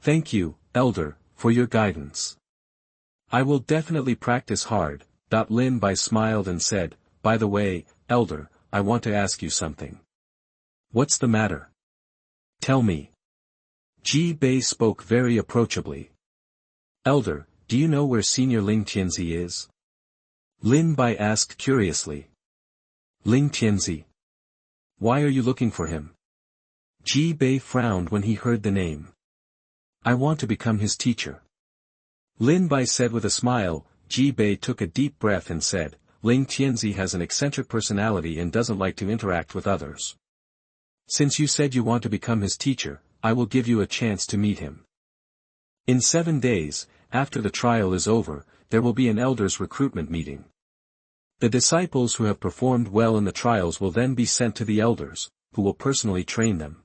Thank you, Elder, for your guidance. I will definitely practice hard. Lin Bai smiled and said, by the way, Elder, I want to ask you something. What's the matter? Tell me. Ji Bei spoke very approachably. Elder, do you know where Senior Ling Tianzi is? Lin Bai asked curiously. Ling Tianzi? Why are you looking for him? Ji Bei frowned when he heard the name. I want to become his teacher. Lin Bai said with a smile. Ji Bei took a deep breath and said, Ling Tianzi has an eccentric personality and doesn't like to interact with others. Since you said you want to become his teacher, I will give you a chance to meet him. In 7 days, after the trial is over, there will be an elders recruitment meeting. The disciples who have performed well in the trials will then be sent to the elders, who will personally train them.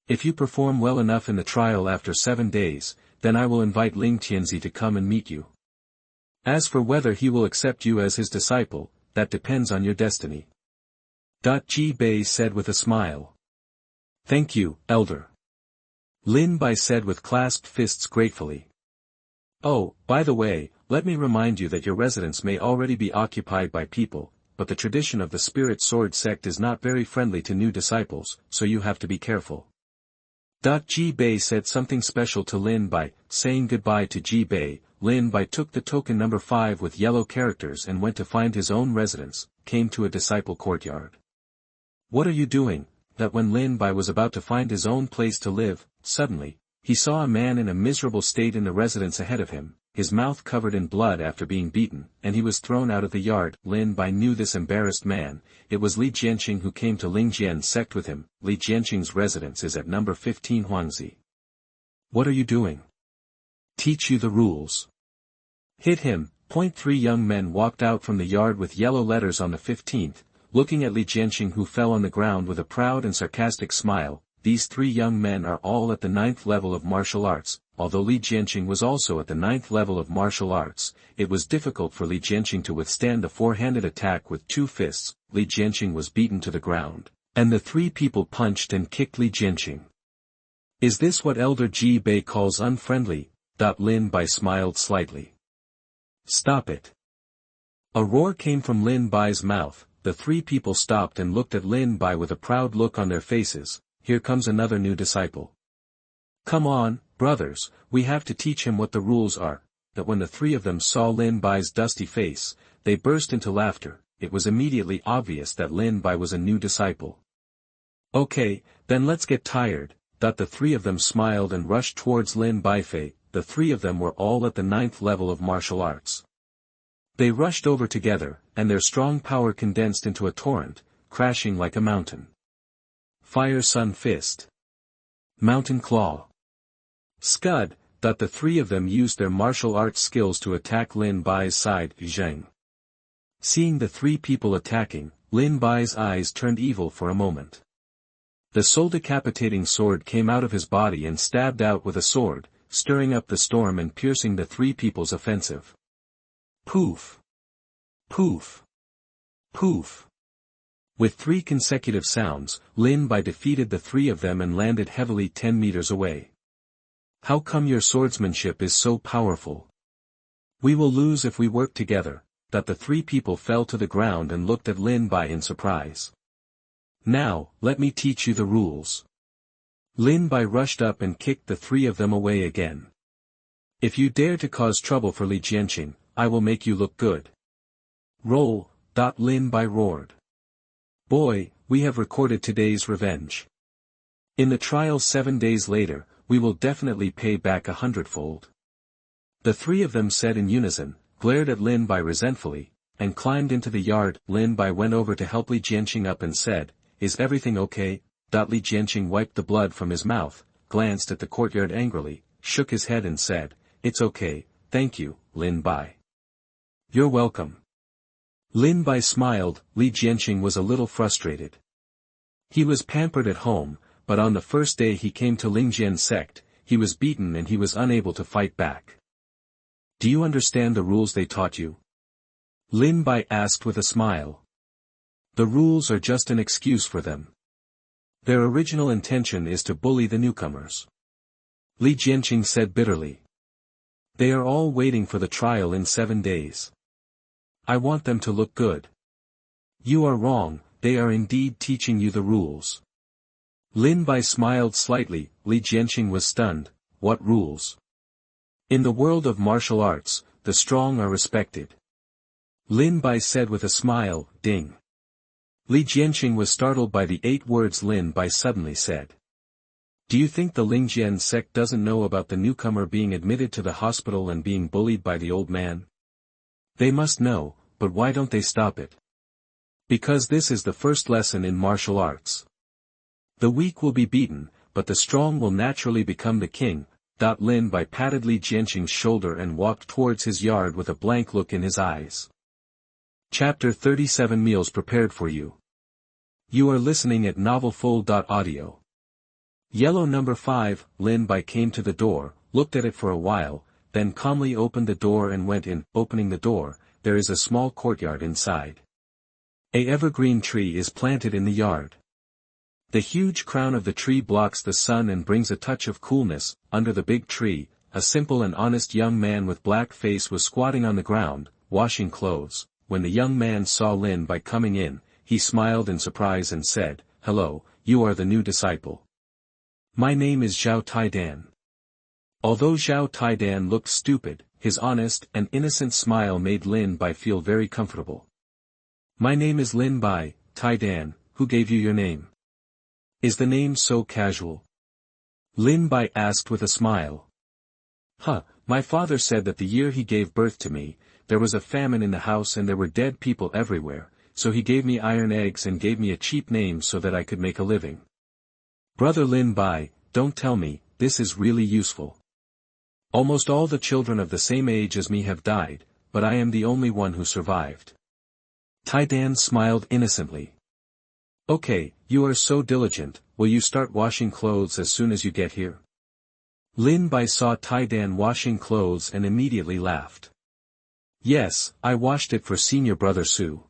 If you perform well enough in the trial after 7 days, then I will invite Ling Tianzi to come and meet you. As for whether he will accept you as his disciple, that depends on your destiny. Ji Bei said with a smile. Thank you, Elder. Lin Bai said with clasped fists gratefully. Oh, by the way, let me remind you that your residence may already be occupied by people, but the tradition of the Spirit Sword sect is not very friendly to new disciples, so you have to be careful. Ji Bei said something special to Lin Bai. Saying goodbye to Ji Bei, Lin Bai took the token number 5 with yellow characters and went to find his own residence, came to a disciple courtyard. What are you doing? That when Lin Bai was about to find his own place to live, suddenly, he saw a man in a miserable state in the residence ahead of him, his mouth covered in blood after being beaten, and he was thrown out of the yard. Lin Bai knew this embarrassed man. It was Li Jianqing who came to Lingjian Sect with him. Li Jianqing's residence is at number 15 Huangzi. What are you doing? Teach you the rules. Hit him. 3 young men walked out from the yard with yellow letters on the 15th, looking at Li Jianqing who fell on the ground with a proud and sarcastic smile. These 3 young men are all at the 9th level of martial arts. Although Li Jianqing was also at the 9th level of martial arts, it was difficult for Li Jianqing to withstand the 4-handed attack with 2 fists. Li Jianqing was beaten to the ground, and the 3 people punched and kicked Li Jianqing. Is this what Elder Ji Bei calls unfriendly? Lin Bai smiled slightly. Stop it. A roar came from Lin Bai's mouth. The 3 people stopped and looked at Lin Bai with a proud look on their faces. Here comes another new disciple. Come on, brothers, we have to teach him what the rules are. That when the 3 of them saw Lin Bai's dusty face, they burst into laughter. It was immediately obvious that Lin Bai was a new disciple. Okay, then let's get tired. The 3 of them smiled and rushed towards Lin Baifei. The 3 of them were all at the 9th level of martial arts. They rushed over together, and their strong power condensed into a torrent, crashing like a mountain. Fire Sun Fist. Mountain Claw. Scud. The 3 of them used their martial arts skills to attack Lin Bai's side, Xiang. Seeing the three people attacking, Lin Bai's eyes turned evil for a moment. The soul-decapitating sword came out of his body and stabbed out with a sword, stirring up the storm and piercing the three people's offensive. Poof! Poof! Poof! With 3 consecutive sounds, Lin Bai defeated the 3 of them and landed heavily 10 meters away. How come your swordsmanship is so powerful? We will lose if we work together. That the 3 people fell to the ground and looked at Lin Bai in surprise. Now, let me teach you the rules. Lin Bai rushed up and kicked the 3 of them away again. If you dare to cause trouble for Lingjian, I will make you look good. Roll. Lin Bai roared. Boy, we have recorded today's revenge. In the trial 7 days later, we will definitely pay back 100-fold. The 3 of them said in unison, glared at Lin Bai resentfully, and climbed into the yard. Lin Bai went over to help Lingjian up and said, "Is everything okay?" Lingjian wiped the blood from his mouth, glanced at the courtyard angrily, shook his head and said, "It's okay, thank you, Lin Bai." "You're welcome." Lin Bai smiled. Lingjian was a little frustrated. He was pampered at home, but on the first day he came to Lingjian Sect, he was beaten and he was unable to fight back. "Do you understand the rules they taught you?" Lin Bai asked with a smile. "The rules are just an excuse for them. Their original intention is to bully the newcomers." Lingjian said bitterly. "They are all waiting for the trial in 7 days. I want them to look good." "You are wrong, they are indeed teaching you the rules." Lin Bai smiled slightly. Lingjian was stunned. "What rules?" "In the world of martial arts, the strong are respected." Lin Bai said with a smile. Ding. Lingjian was startled by the 8 words Lin Bai suddenly said. "Do you think the Lingjian Sect doesn't know about the newcomer being admitted to the hospital and being bullied by the old man? They must know, but why don't they stop it? Because this is the first lesson in martial arts. The weak will be beaten, but the strong will naturally become the king." Lin Bai patted Lingjian's shoulder and walked towards his yard with a blank look in his eyes. Chapter 37 Meals prepared for you. You are listening at novelfull.audio. Yellow number 5, Lin Bai came to the door, looked at it for a while, then calmly opened the door and went in. Opening the door, there is a small courtyard inside. A evergreen tree is planted in the yard. The huge crown of the tree blocks the sun and brings a touch of coolness. Under the big tree, a simple and honest young man with black face was squatting on the ground, washing clothes. When the young man saw Lin Bai coming in, he smiled in surprise and said, "Hello, you are the new disciple." "My name is Zhao Taidan." Although Zhao Taidan looked stupid, his honest and innocent smile made Lin Bai feel very comfortable. "My name is Lin Bai, Taidan, who gave you your name? Is the name so casual?" Lin Bai asked with a smile. My father said that the year he gave birth to me, there was a famine in the house and there were dead people everywhere, so he gave me iron eggs and gave me a cheap name so that I could make a living." "Brother Lin Bai, don't tell me, this is really useful. Almost all the children of the same age as me have died, but I am the only one who survived." Taidan smiled innocently. "Okay, you are so diligent, will you start washing clothes as soon as you get here?" Lin Bai saw Taidan washing clothes and immediately laughed. "Yes, I washed it for senior brother Su.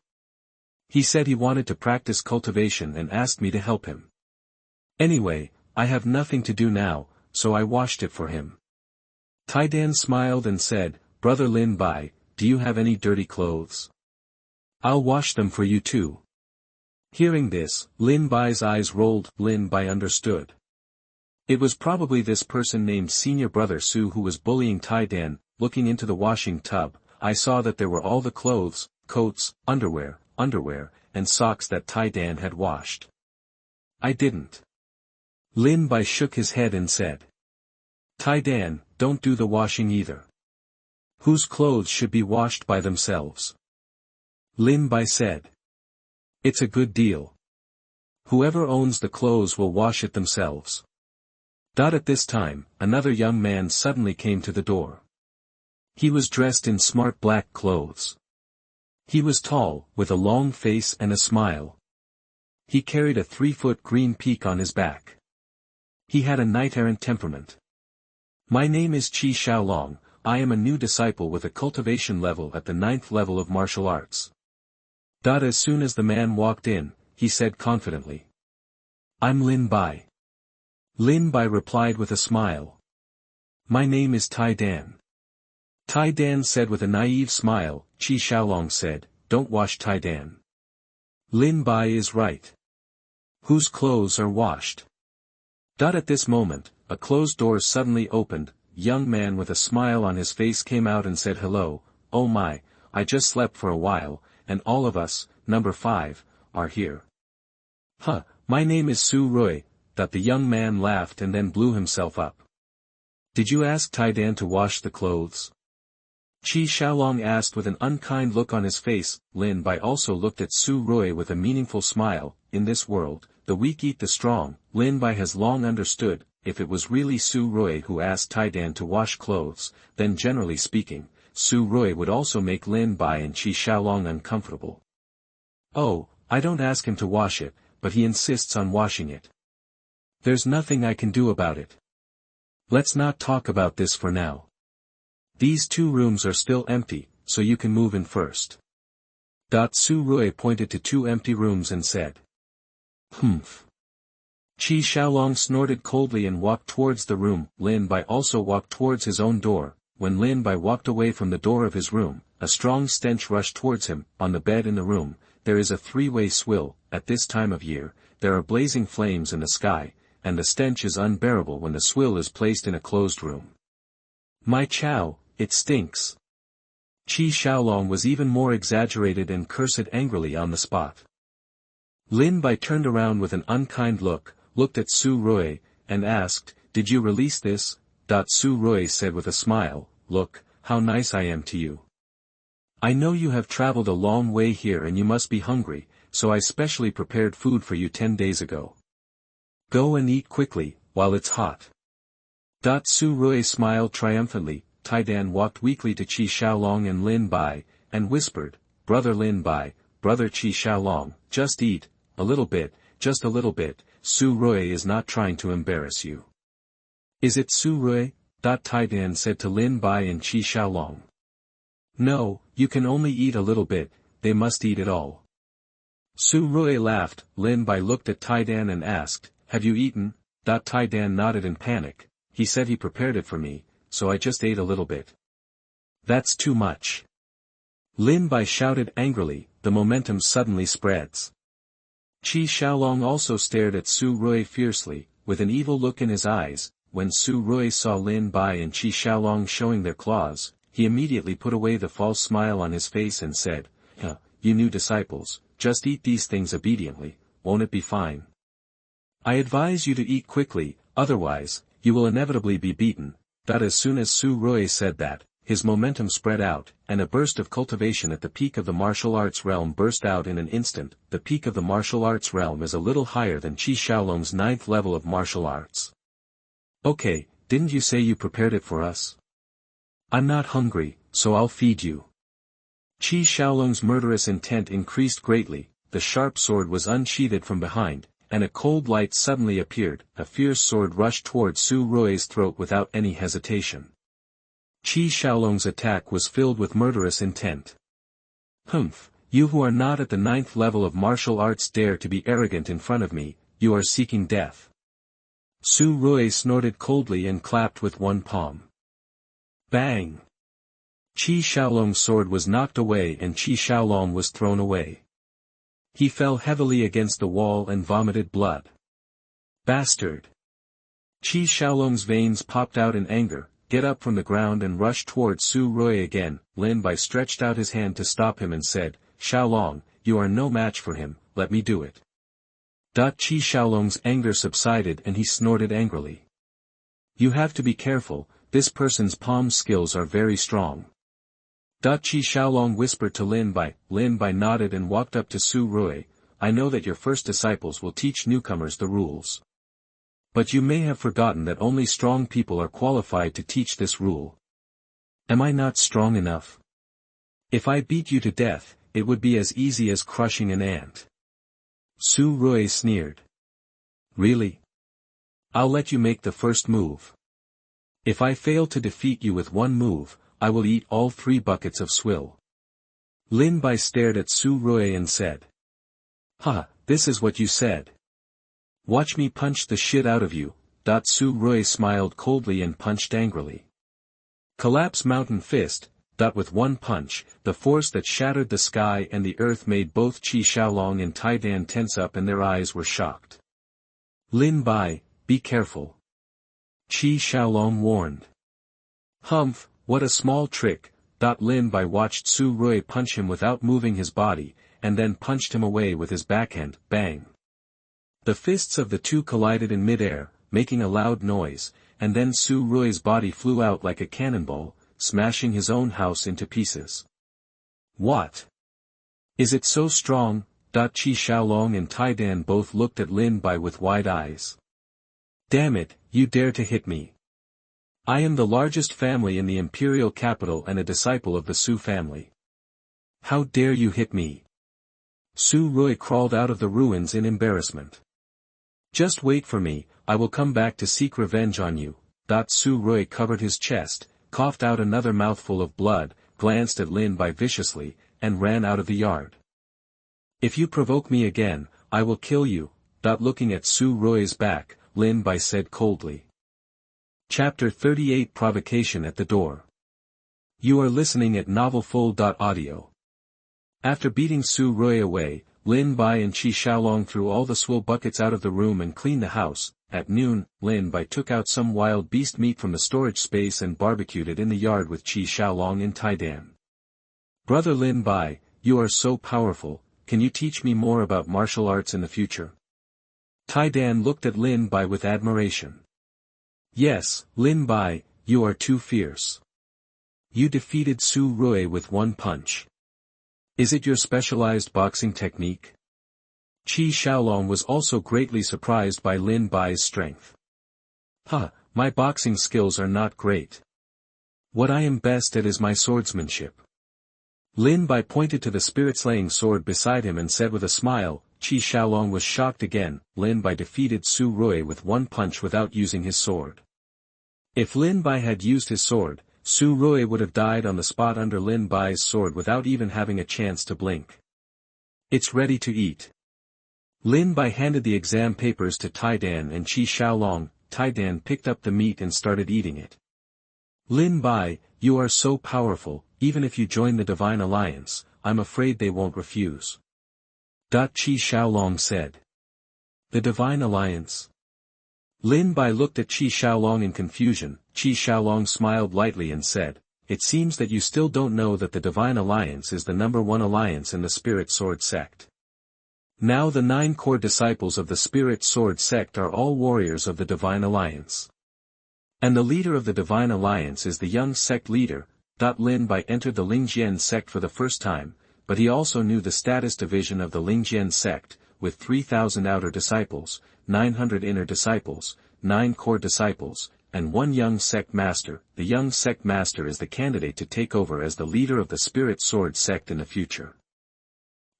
He said he wanted to practice cultivation and asked me to help him. Anyway, I have nothing to do now, so I washed it for him." Taidan smiled and said, "Brother Lin Bai, do you have any dirty clothes? I'll wash them for you too." Hearing this, Lin Bai's eyes rolled. Lin Bai understood. It was probably this person named Senior Brother Su who was bullying Taidan. Looking into the washing tub, I saw that there were all the clothes, coats, underwear, and socks that Taidan had washed. I didn't. Lin Bai shook his head and said. Taidan, don't do the washing either. Whose clothes should be washed by themselves? Lin Bai said. It's a good deal. Whoever owns the clothes will wash it themselves. At this time, another young man suddenly came to the door. He was dressed in smart black clothes. He was tall, with a long face and a smile. He carried a 3-foot green peak on his back. He had a knight-errant temperament. My name is Qi Xiaolong. I am a new disciple with a cultivation level at the 9th level of martial arts. As soon as the man walked in, he said confidently. I'm Lin Bai. Lin Bai replied with a smile. My name is Tai Dan. Tai Dan said with a naive smile. Qi Xiaolong said, don't wash Tai Dan. Lin Bai is right. Whose clothes are washed? At this moment, a closed door suddenly opened. Young man with a smile on his face came out and said hello. Oh my, I just slept for a while, and all of us, number 5, are here. My name is Su Rui. The young man laughed and then blew himself up. Did you ask Tai Dan to wash the clothes? Qi Xiaolong asked with an unkind look on his face. Lin Bai also looked at Su Rui with a meaningful smile. In this world, the weak eat the strong. Lin Bai has long understood, if it was really Su Rui who asked Tai Dan to wash clothes, then generally speaking, Su Rui would also make Lin Bai and Qi Xiaolong uncomfortable. Oh, I don't ask him to wash it, but he insists on washing it. There's nothing I can do about it. Let's not talk about this for now. These 2 rooms are still empty, so you can move in first. Su Rui pointed to 2 empty rooms and said. Humph. Qi Xiaolong snorted coldly and walked towards the room. Lin Bai also walked towards his own door. When Lin Bai walked away from the door of his room, a strong stench rushed towards him. On the bed in the room, there is a 3-way swill. At this time of year, there are blazing flames in the sky, and the stench is unbearable when the swill is placed in a closed room. My chow, it stinks. Qi Xiaolong was even more exaggerated and cursed angrily on the spot. Lin Bai turned around with an unkind look, looked at Su Rui, and asked, did you release this? Su Rui said with a smile, look, how nice I am to you. I know you have traveled a long way here and you must be hungry, so I specially prepared food for you 10 days ago. Go and eat quickly, while it's hot. Su Rui smiled triumphantly. Tai Dan walked weakly to Qi Xiaolong and Lin Bai, and whispered, Brother Lin Bai, Brother Qi Xiaolong, just eat, a little bit, just a little bit. Su Rui is not trying to embarrass you. Is it Su Rui? Tai Dan said to Lin Bai and Qi Xiaolong. No, you can only eat a little bit, they must eat it all. Su Rui laughed. Lin Bai looked at Tai Dan and asked, have you eaten? Tai Dan nodded in panic. He said he prepared it for me, so I just ate a little bit. That's too much. Lin Bai shouted angrily. The momentum suddenly spreads. Qi Xiaolong also stared at Su Rui fiercely, with an evil look in his eyes. When Su Rui saw Lin Bai and Qi Xiaolong showing their claws, he immediately put away the false smile on his face and said, you new disciples, just eat these things obediently, won't it be fine? I advise you to eat quickly, otherwise, you will inevitably be beaten. As soon as Su Rui said that, his momentum spread out, and a burst of cultivation at the peak of the martial arts realm burst out in an instant. The peak of the martial arts realm is a little higher than Qi Xiaolong's 9th level of martial arts. Okay, didn't you say you prepared it for us? I'm not hungry, so I'll feed you. Qi Xiaolong's murderous intent increased greatly. The sharp sword was unsheathed from behind, and a cold light suddenly appeared. A fierce sword rushed towards Su Rui's throat without any hesitation. Qi Xiaolong's attack was filled with murderous intent. Humph, you who are not at the 9th level of martial arts dare to be arrogant in front of me, you are seeking death. Su Rui snorted coldly and clapped with one palm. Bang! Qi Xiaolong's sword was knocked away and Qi Xiaolong was thrown away. He fell heavily against the wall and vomited blood. Bastard! Qi Xiaolong's veins popped out in anger, get up from the ground and rushed towards Su Rui again. Lin Bai stretched out his hand to stop him and said, Xiaolong, you are no match for him, let me do it. Qi Xiaolong's anger subsided and he snorted angrily. You have to be careful, this person's palm skills are very strong. Qi Xiaolong whispered to Lin Bai. Lin Bai nodded and walked up to Su Rui. I know that your first disciples will teach newcomers the rules. But you may have forgotten that only strong people are qualified to teach this rule. Am I not strong enough? If I beat you to death, it would be as easy as crushing an ant. Su Rui sneered. Really? I'll let you make the first move. If I fail to defeat you with one move, I will eat all 3 buckets of swill. Lin Bai stared at Su Rui and said. Ha, this is what you said. Watch me punch the shit out of you. Su Rui smiled coldly and punched angrily. Collapse Mountain Fist. With one punch, the force that shattered the sky and the earth made both Qi Xiaolong and Tai Dan tense up and their eyes were shocked. Lin Bai, be careful. Qi Xiaolong warned. Humph, what a small trick. Lin Bai watched Su Rui punch him without moving his body, and then punched him away with his backhand, bang. The fists of the two collided in midair, making a loud noise, and then Su Rui's body flew out like a cannonball, smashing his own house into pieces. What? Is it so strong? Qi Xiaolong and Tai Dan both looked at Lin Bai with wide eyes. Damn it, you dare to hit me. I am the largest family in the imperial capital and a disciple of the Su family. How dare you hit me? Su Rui crawled out of the ruins in embarrassment. Just wait for me, I will come back to seek revenge on you. Su Rui covered his chest, coughed out another mouthful of blood, glanced at Lin Bai viciously, and ran out of the yard. If you provoke me again, I will kill you. Looking at Su Rui's back, Lin Bai said coldly. Chapter 38 Provocation at the Door. You are listening at NovelFull.audio. After beating Su Rui away, Lin Bai and Qi Xiaolong threw all the swill buckets out of the room and cleaned the house. At noon, Lin Bai took out some wild beast meat from the storage space and barbecued it in the yard with Qi Xiaolong and Tai Dan. Brother Lin Bai, you are so powerful, can you teach me more about martial arts in the future? Tai Dan looked at Lin Bai with admiration. Yes, Lin Bai, you are too fierce. You defeated Su Rui with one punch. Is it your specialized boxing technique? Qi Xiaolong was also greatly surprised by Lin Bai's strength. My boxing skills are not great. What I am best at is my swordsmanship. Lin Bai pointed to the spirit-slaying sword beside him and said with a smile. Qi Xiaolong was shocked again. Lin Bai defeated Su Rui with one punch without using his sword. If Lin Bai had used his sword, Su Rui would have died on the spot under Lin Bai's sword without even having a chance to blink. It's ready to eat. Lin Bai handed the exam papers to Tai Dan and Qi Xiaolong. Tai Dan picked up the meat and started eating it. Lin Bai, you are so powerful, even if you join the Divine Alliance, I'm afraid they won't refuse. Qi Xiaolong said. The Divine Alliance? Lin Bai looked at Qi Xiaolong in confusion. Qi Xiaolong smiled lightly and said, It seems that you still don't know that the Divine Alliance is the #1 alliance in the Spirit Sword Sect. Now the 9 core disciples of the Spirit Sword Sect are all warriors of the Divine Alliance. And the leader of the Divine Alliance is the young sect leader. Lin Bai entered the Lingjian Sect for the first time, but he also knew the status division of the Lingjian Sect, with 3,000 outer disciples, 900 inner disciples, 9 core disciples, and 1 young sect master. The young sect master is the candidate to take over as the leader of the Spirit Sword Sect in the future.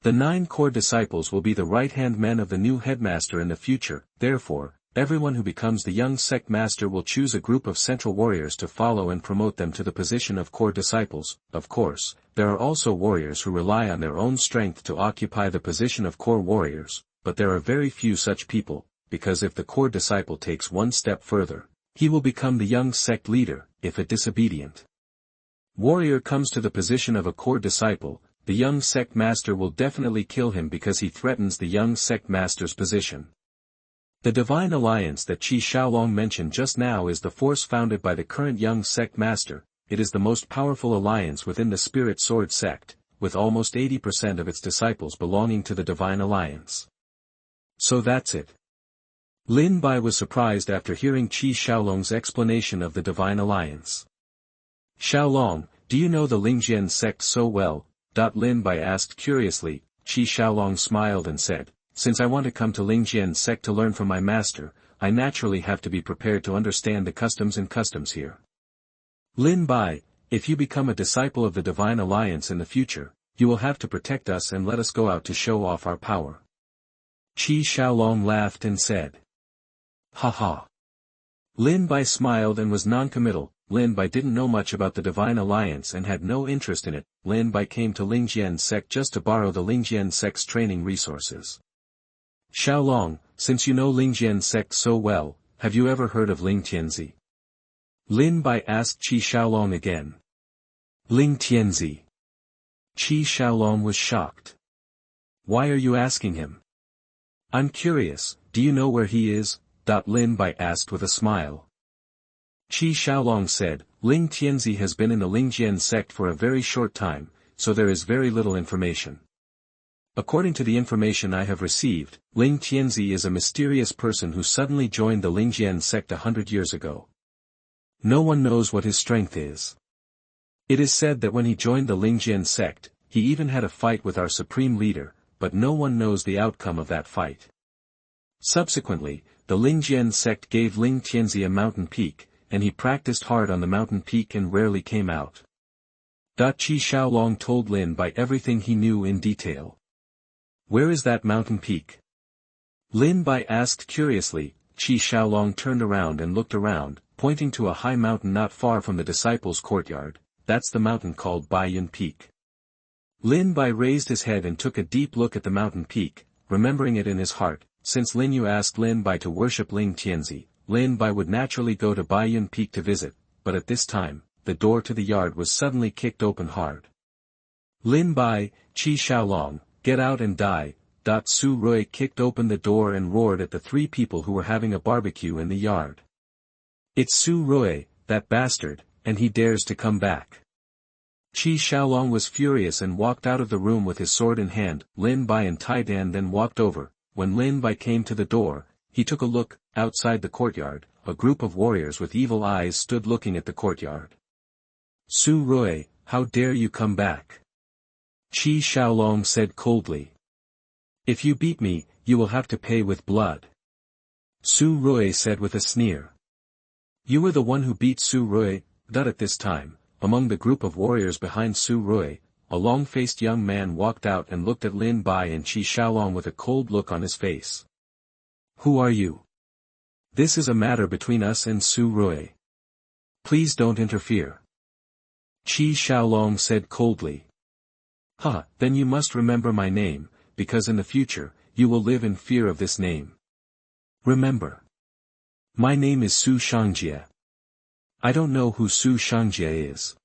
The 9 core disciples will be the right-hand men of the new headmaster in the future. Therefore, everyone who becomes the young sect master will choose a group of central warriors to follow and promote them to the position of core disciples. Of course, there are also warriors who rely on their own strength to occupy the position of core warriors, but there are very few such people, because if the core disciple takes one step further, he will become the young sect leader. If a disobedient warrior comes to the position of a core disciple, the young sect master will definitely kill him because he threatens the young sect master's position. The Divine Alliance that Qi Xiaolong mentioned just now is the force founded by the current young sect master. It is the most powerful alliance within the Spirit Sword Sect, with almost 80% of its disciples belonging to the Divine Alliance. So that's it. Lin Bai was surprised after hearing Qi Xiaolong's explanation of the Divine Alliance. Xiaolong, do you know the Lingjian Sect so well? Lin Bai asked curiously. Qi Xiaolong smiled and said, Since I want to come to Lingjian Sect to learn from my master, I naturally have to be prepared to understand the customs here. Lin Bai, if you become a disciple of the Divine Alliance in the future, you will have to protect us and let us go out to show off our power. Qi Xiaolong laughed and said. Ha ha. Lin Bai smiled and was non-committal. Lin Bai didn't know much about the Divine Alliance and had no interest in it. Lin Bai came to Lingjian Sect just to borrow the Lingjian Sect's training resources. Xiaolong, since you know Lingjian Sect so well, have you ever heard of Ling Tianzi? Lin Bai asked Qi Xiaolong again. Ling Tianzi. Qi Xiaolong was shocked. Why are you asking him? I'm curious, do you know where he is? Lin Bai asked with a smile. Qi Xiaolong said, Ling Tianzi has been in the Lingjian Sect for a very short time, so there is very little information. According to the information I have received, Ling Tianzi is a mysterious person who suddenly joined the Lingjian Sect 100 years ago. No one knows what his strength is. It is said that when he joined the Lingjian Sect, he even had a fight with our supreme leader, but no one knows the outcome of that fight. Subsequently, the Lingjian Sect gave Ling Tianzi a mountain peak, and he practiced hard on the mountain peak and rarely came out. Qi Xiaolong told Lin Bai everything he knew in detail. Where is that mountain peak? Lin Bai asked curiously. Qi Xiaolong turned around and looked around, pointing to a high mountain not far from the disciples' courtyard. That's the mountain called Baiyun Peak. Lin Bai raised his head and took a deep look at the mountain peak, remembering it in his heart. Since Lin Yu asked Lin Bai to worship Ling Tianzi, Lin Bai would naturally go to Baiyun Peak to visit, but at this time, the door to the yard was suddenly kicked open hard. Lin Bai, Qi Xiaolong, get out and die. Su Rui kicked open the door and roared at the three people who were having a barbecue in the yard. It's Su Rui, that bastard, and he dares to come back. Qi Xiaolong was furious and walked out of the room with his sword in hand. Lin Bai and Tai Dan then walked over. When Lin Bai came to the door, he took a look. Outside the courtyard, a group of warriors with evil eyes stood looking at the courtyard. Su Rui, how dare you come back? Qi Xiaolong said coldly. If you beat me, you will have to pay with blood. Su Rui said with a sneer. You were the one who beat Su Rui. At this time, among the group of warriors behind Su Rui, a long-faced young man walked out and looked at Lin Bai and Qi Xiaolong with a cold look on his face. Who are you? This is a matter between us and Su Rui. Please don't interfere. Qi Xiaolong said coldly. Then you must remember my name, because in the future, you will live in fear of this name. Remember. My name is Su Xiangjie. I don't know who Su Xiangjie is.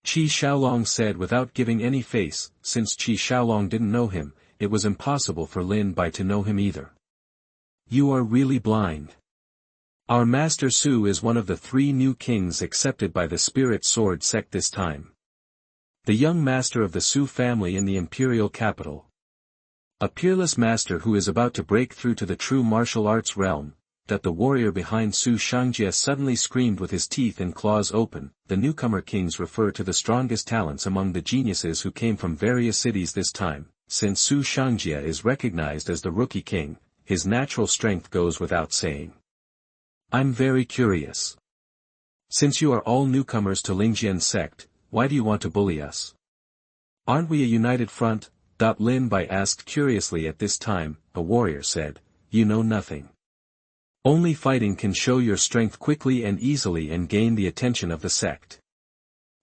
Qi Xiaolong said without giving any face. Since Qi Xiaolong didn't know him, it was impossible for Lin Bai to know him either. You are really blind. Our Master Su is one of the 3 new kings accepted by the Spirit Sword Sect this time. The young master of the Su family in the imperial capital. A peerless master who is about to break through to the true martial arts realm. The warrior behind Su Xiangjie suddenly screamed with his teeth and claws open. The newcomer kings refer to the strongest talents among the geniuses who came from various cities this time. Since Su Xiangjie is recognized as the rookie king, his natural strength goes without saying. I'm very curious. Since you are all newcomers to Lingjian Sect, why do you want to bully us? Aren't we a united front? Lin Bai asked curiously. At this time, a warrior said, you know nothing. Only fighting can show your strength quickly and easily and gain the attention of the sect.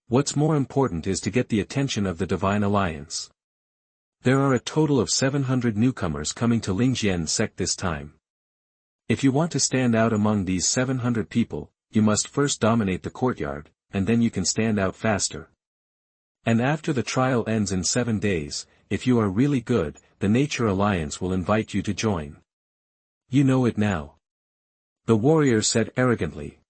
What's more important is to get the attention of the Divine Alliance. There are a total of 700 newcomers coming to Lingjian Sect this time. If you want to stand out among these 700 people, you must first dominate the courtyard, and then you can stand out faster. And after the trial ends in 7 days, if you are really good, the Nature Alliance will invite you to join. You know it now. The warrior said arrogantly.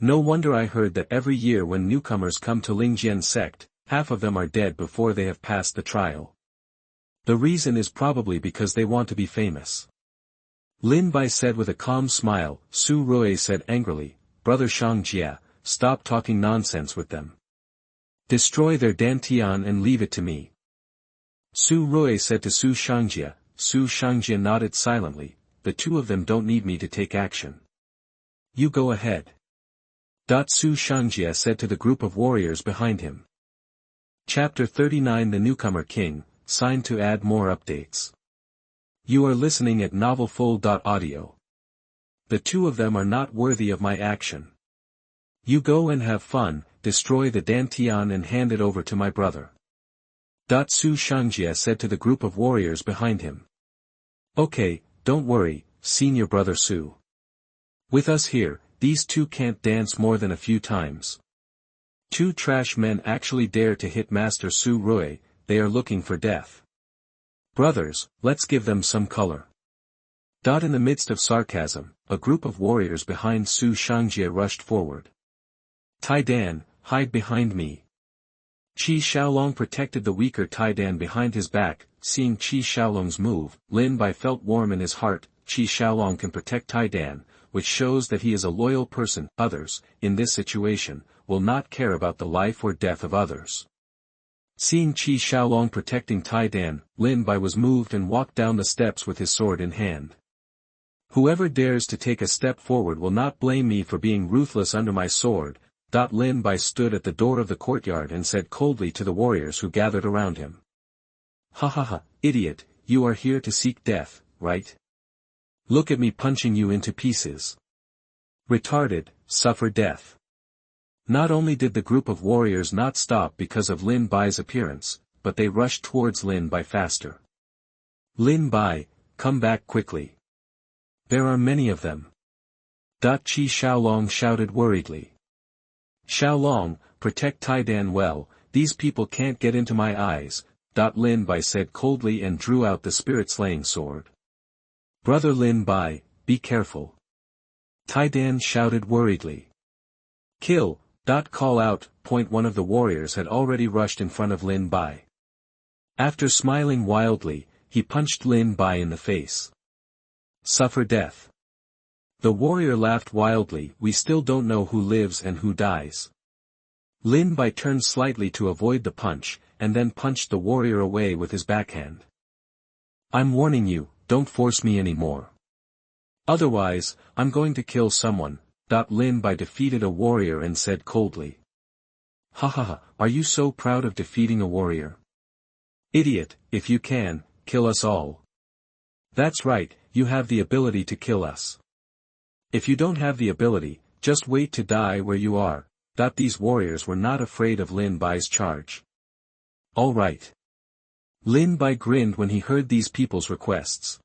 No wonder I heard that every year when newcomers come to Lingjian Sect, half of them are dead before they have passed the trial. The reason is probably because they want to be famous. Lin Bai said with a calm smile. Su Rui said angrily, Brother Xiangjie, stop talking nonsense with them. Destroy their dantian and leave it to me. Su Rui said to Su Xiangjie. Su Xiangjie nodded silently. The 2 of them don't need me to take action. You go ahead. Su Xiangjie said to the group of warriors behind him. Chapter 39 The Newcomer King, signed to add more updates. You are listening at novelfull.audio. The two of them are not worthy of my action. You go and have fun, destroy the Dantian and hand it over to my brother. Su Shangjie said to the group of warriors behind him. Okay, don't worry, senior brother Su. With us here, these two can't dance more than a few times. Two trash men actually dare to hit Master Su Rui, they are looking for death. Brothers, let's give them some color. In the midst of sarcasm, a group of warriors behind Su Shangjie rushed forward. Taidan, hide behind me. Qi Xiaolong protected the weaker Taidan behind his back. Seeing Qi Xiaolong's move, Lin Bai felt warm in his heart. Qi Xiaolong can protect Taidan, which shows that he is a loyal person. Others, in this situation, will not care about the life or death of others. Seeing Qi Xiaolong protecting Taidan, Lin Bai was moved and walked down the steps with his sword in hand. Whoever dares to take a step forward will not blame me for being ruthless under my sword. Lin Bai stood at the door of the courtyard and said coldly to the warriors who gathered around him. Ha ha ha, idiot, you are here to seek death, right? Look at me punching you into pieces. Retarded, suffer death. Not only did the group of warriors not stop because of Lin Bai's appearance, but they rushed towards Lin Bai faster. Lin Bai, come back quickly. There are many of them. Qi Xiaolong shouted worriedly. Xiaolong, protect Taidan well, these people can't get into my eyes. Lin Bai said coldly and drew out the spirit-slaying sword. Brother Lin Bai, be careful. Taidan shouted worriedly. Kill. Call out. One of the warriors had already rushed in front of Lin Bai. After smiling wildly, he punched Lin Bai in the face. Suffer death. The warrior laughed wildly. We still don't know who lives and who dies. Lin Bai turned slightly to avoid the punch, and then punched the warrior away with his backhand. I'm warning you, don't force me anymore. Otherwise, I'm going to kill someone. Lin Bai defeated a warrior and said coldly. Ha ha ha, are you so proud of defeating a warrior? Idiot, if you can, kill us all. That's right, you have the ability to kill us. If you don't have the ability, just wait to die where you are. These warriors were not afraid of Lin Bai's charge. All right. Lin Bai grinned when he heard these people's requests.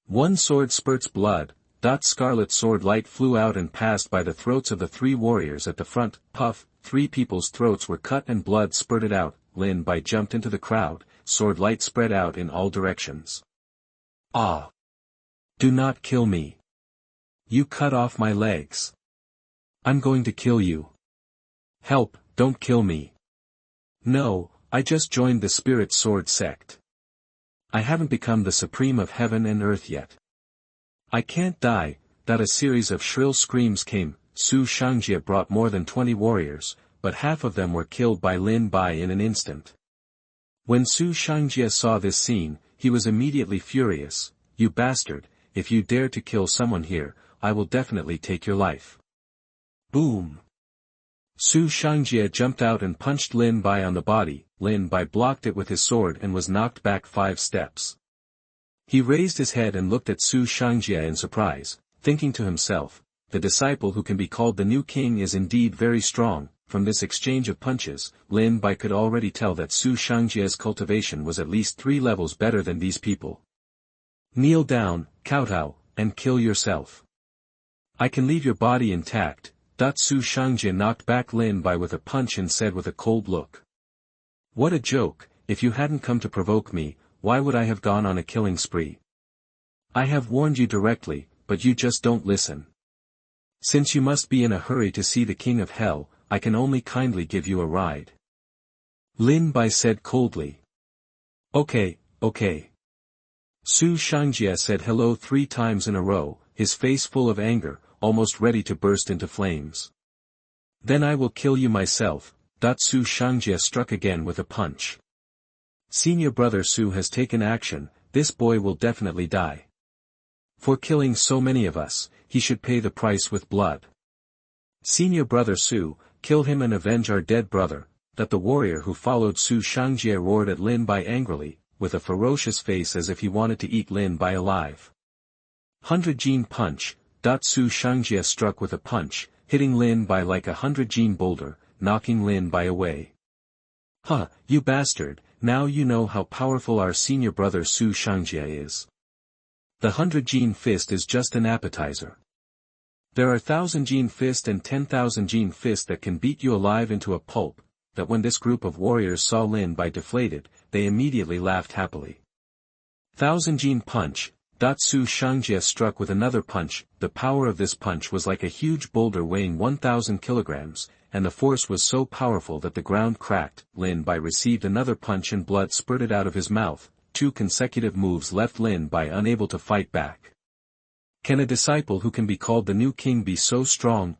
One sword spurts blood. Scarlet sword light flew out and passed by the throats of the three warriors at the front. Puff, three people's throats were cut and blood spurted out. Lin Bai jumped into the crowd, sword light spread out in all directions. Ah! Do not kill me. You cut off my legs. I'm going to kill you. Help, don't kill me. No, I just joined the Spirit Sword Sect. I haven't become the supreme of heaven and earth yet. I can't die. A series of shrill screams came. Su Shangjie brought more than 20 warriors, but half of them were killed by Lin Bai in an instant. When Su Shangjie saw this scene, he was immediately furious. You bastard, if you dare to kill someone here, I will definitely take your life. Boom! Su Shangjie jumped out and punched Lin Bai on the body. Lin Bai blocked it with his sword and was knocked back 5 steps. He raised his head and looked at Su Shangjie in surprise, thinking to himself, the disciple who can be called the new king is indeed very strong. From this exchange of punches, Lin Bai could already tell that Su Shangjie's cultivation was at least 3 levels better than these people. Kneel down, kowtow, and kill yourself. I can leave your body intact. Su Shangjie knocked back Lin Bai with a punch and said with a cold look. What a joke, if you hadn't come to provoke me, why would I have gone on a killing spree? I have warned you directly, but you just don't listen. Since you must be in a hurry to see the King of Hell, I can only kindly give you a ride. Lin Bai said coldly. Okay, okay. Su Shangjie said hello 3 times in a row, his face full of anger, almost ready to burst into flames. Then I will kill you myself. Su Shangjie struck again with a punch. Senior brother Su has taken action. This boy will definitely die. For killing so many of us, he should pay the price with blood. Senior brother Su, kill him and avenge our dead brother. that the warrior who followed Su Xiangjie roared at Lin Bai angrily, with a ferocious face as if he wanted to eat Lin Bai alive. 100-gene punch. Su Xiangjie struck with a punch, hitting Lin Bai like a 100-gene boulder, knocking Lin Bai away. Huh, you bastard, now you know how powerful our senior brother Su Xiangjie is. The 100-gene fist is just an appetizer. There are 1,000-gene fist and 10,000-gene fist that can beat you alive into a pulp, that when this group of warriors saw Lin Bai deflated, they immediately laughed happily. 1,000-gene punch. Su Xiangjie struck with another punch. The power of this punch was like a huge boulder weighing 1,000 kilograms, and the force was so powerful that the ground cracked. Lin Bai received another punch and blood spurted out of his mouth. 2 consecutive moves left Lin Bai unable to fight back. Can a disciple who can be called the new king be so strong?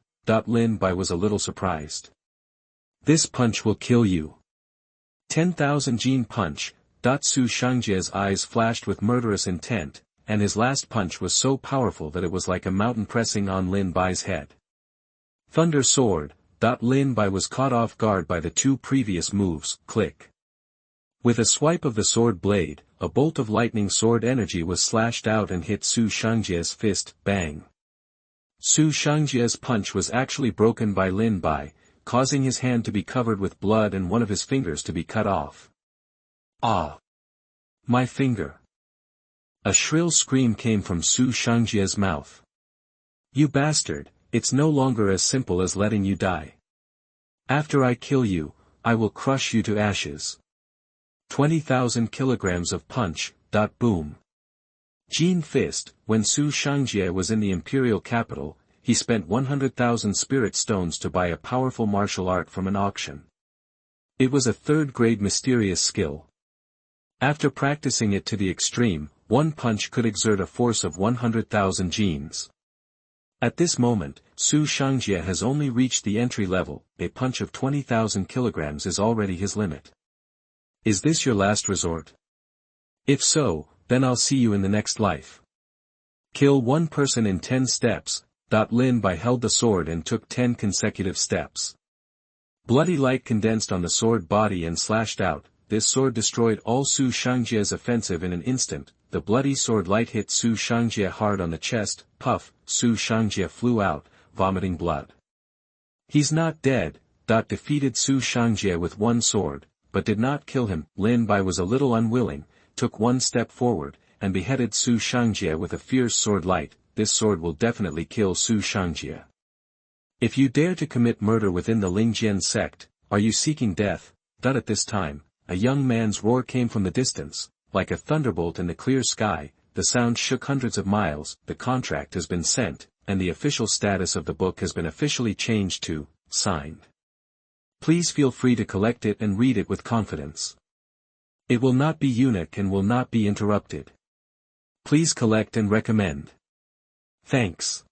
Lin Bai was a little surprised. This punch will kill you. 10,000-gene punch. Su Xiangjie's eyes flashed with murderous intent, and his last punch was so powerful that it was like a mountain pressing on Lin Bai's head. Thunder sword. Lin Bai was caught off guard by the 2 previous moves. Click. With a swipe of the sword blade, a bolt of lightning sword energy was slashed out and hit Su Xiangjie's fist. Bang. Su Xiangjie's punch was actually broken by Lin Bai, causing his hand to be covered with blood and one of his fingers to be cut off. Ah! My finger! A shrill scream came from Su Xiangjie's mouth. You bastard, it's no longer as simple as letting you die. After I kill you, I will crush you to ashes. 20,000 kilograms of punch. Boom. Gene fist. When Su Xiangjie was in the imperial capital, he spent 100,000 spirit stones to buy a powerful martial art from an auction. It was a 3rd-grade mysterious skill. After practicing it to the extreme, one punch could exert a force of 100,000 genes. At this moment, Su Xiangjie has only reached the entry level. A punch of 20,000 kilograms is already his limit. Is this your last resort? If so, then I'll see you in the next life. Kill one person in 10 steps. Lin Bai held the sword and took 10 consecutive steps. Bloody light condensed on the sword body and slashed out. This sword destroyed all Su Xiangjie's offensive in an instant. The bloody sword light hit Su Xiangjie hard on the chest. Puff. Su Xiangjie flew out, vomiting blood. He's not dead. Defeated Su Xiangjie with one sword, but did not kill him. Lin Bai was a little unwilling, took one step forward, and beheaded Su Xiangjie with a fierce sword light. This sword will definitely kill Su Xiangjie. If you dare to commit murder within the Lingjian Sect, are you seeking death? At this time, a young man's roar came from the distance, like a thunderbolt in the clear sky. The sound shook hundreds of miles. The contract has been sent, and the official status of the book has been officially changed to signed. Please feel free to collect it and read it with confidence. It will not be unique and will not be interrupted. Please collect and recommend. Thanks.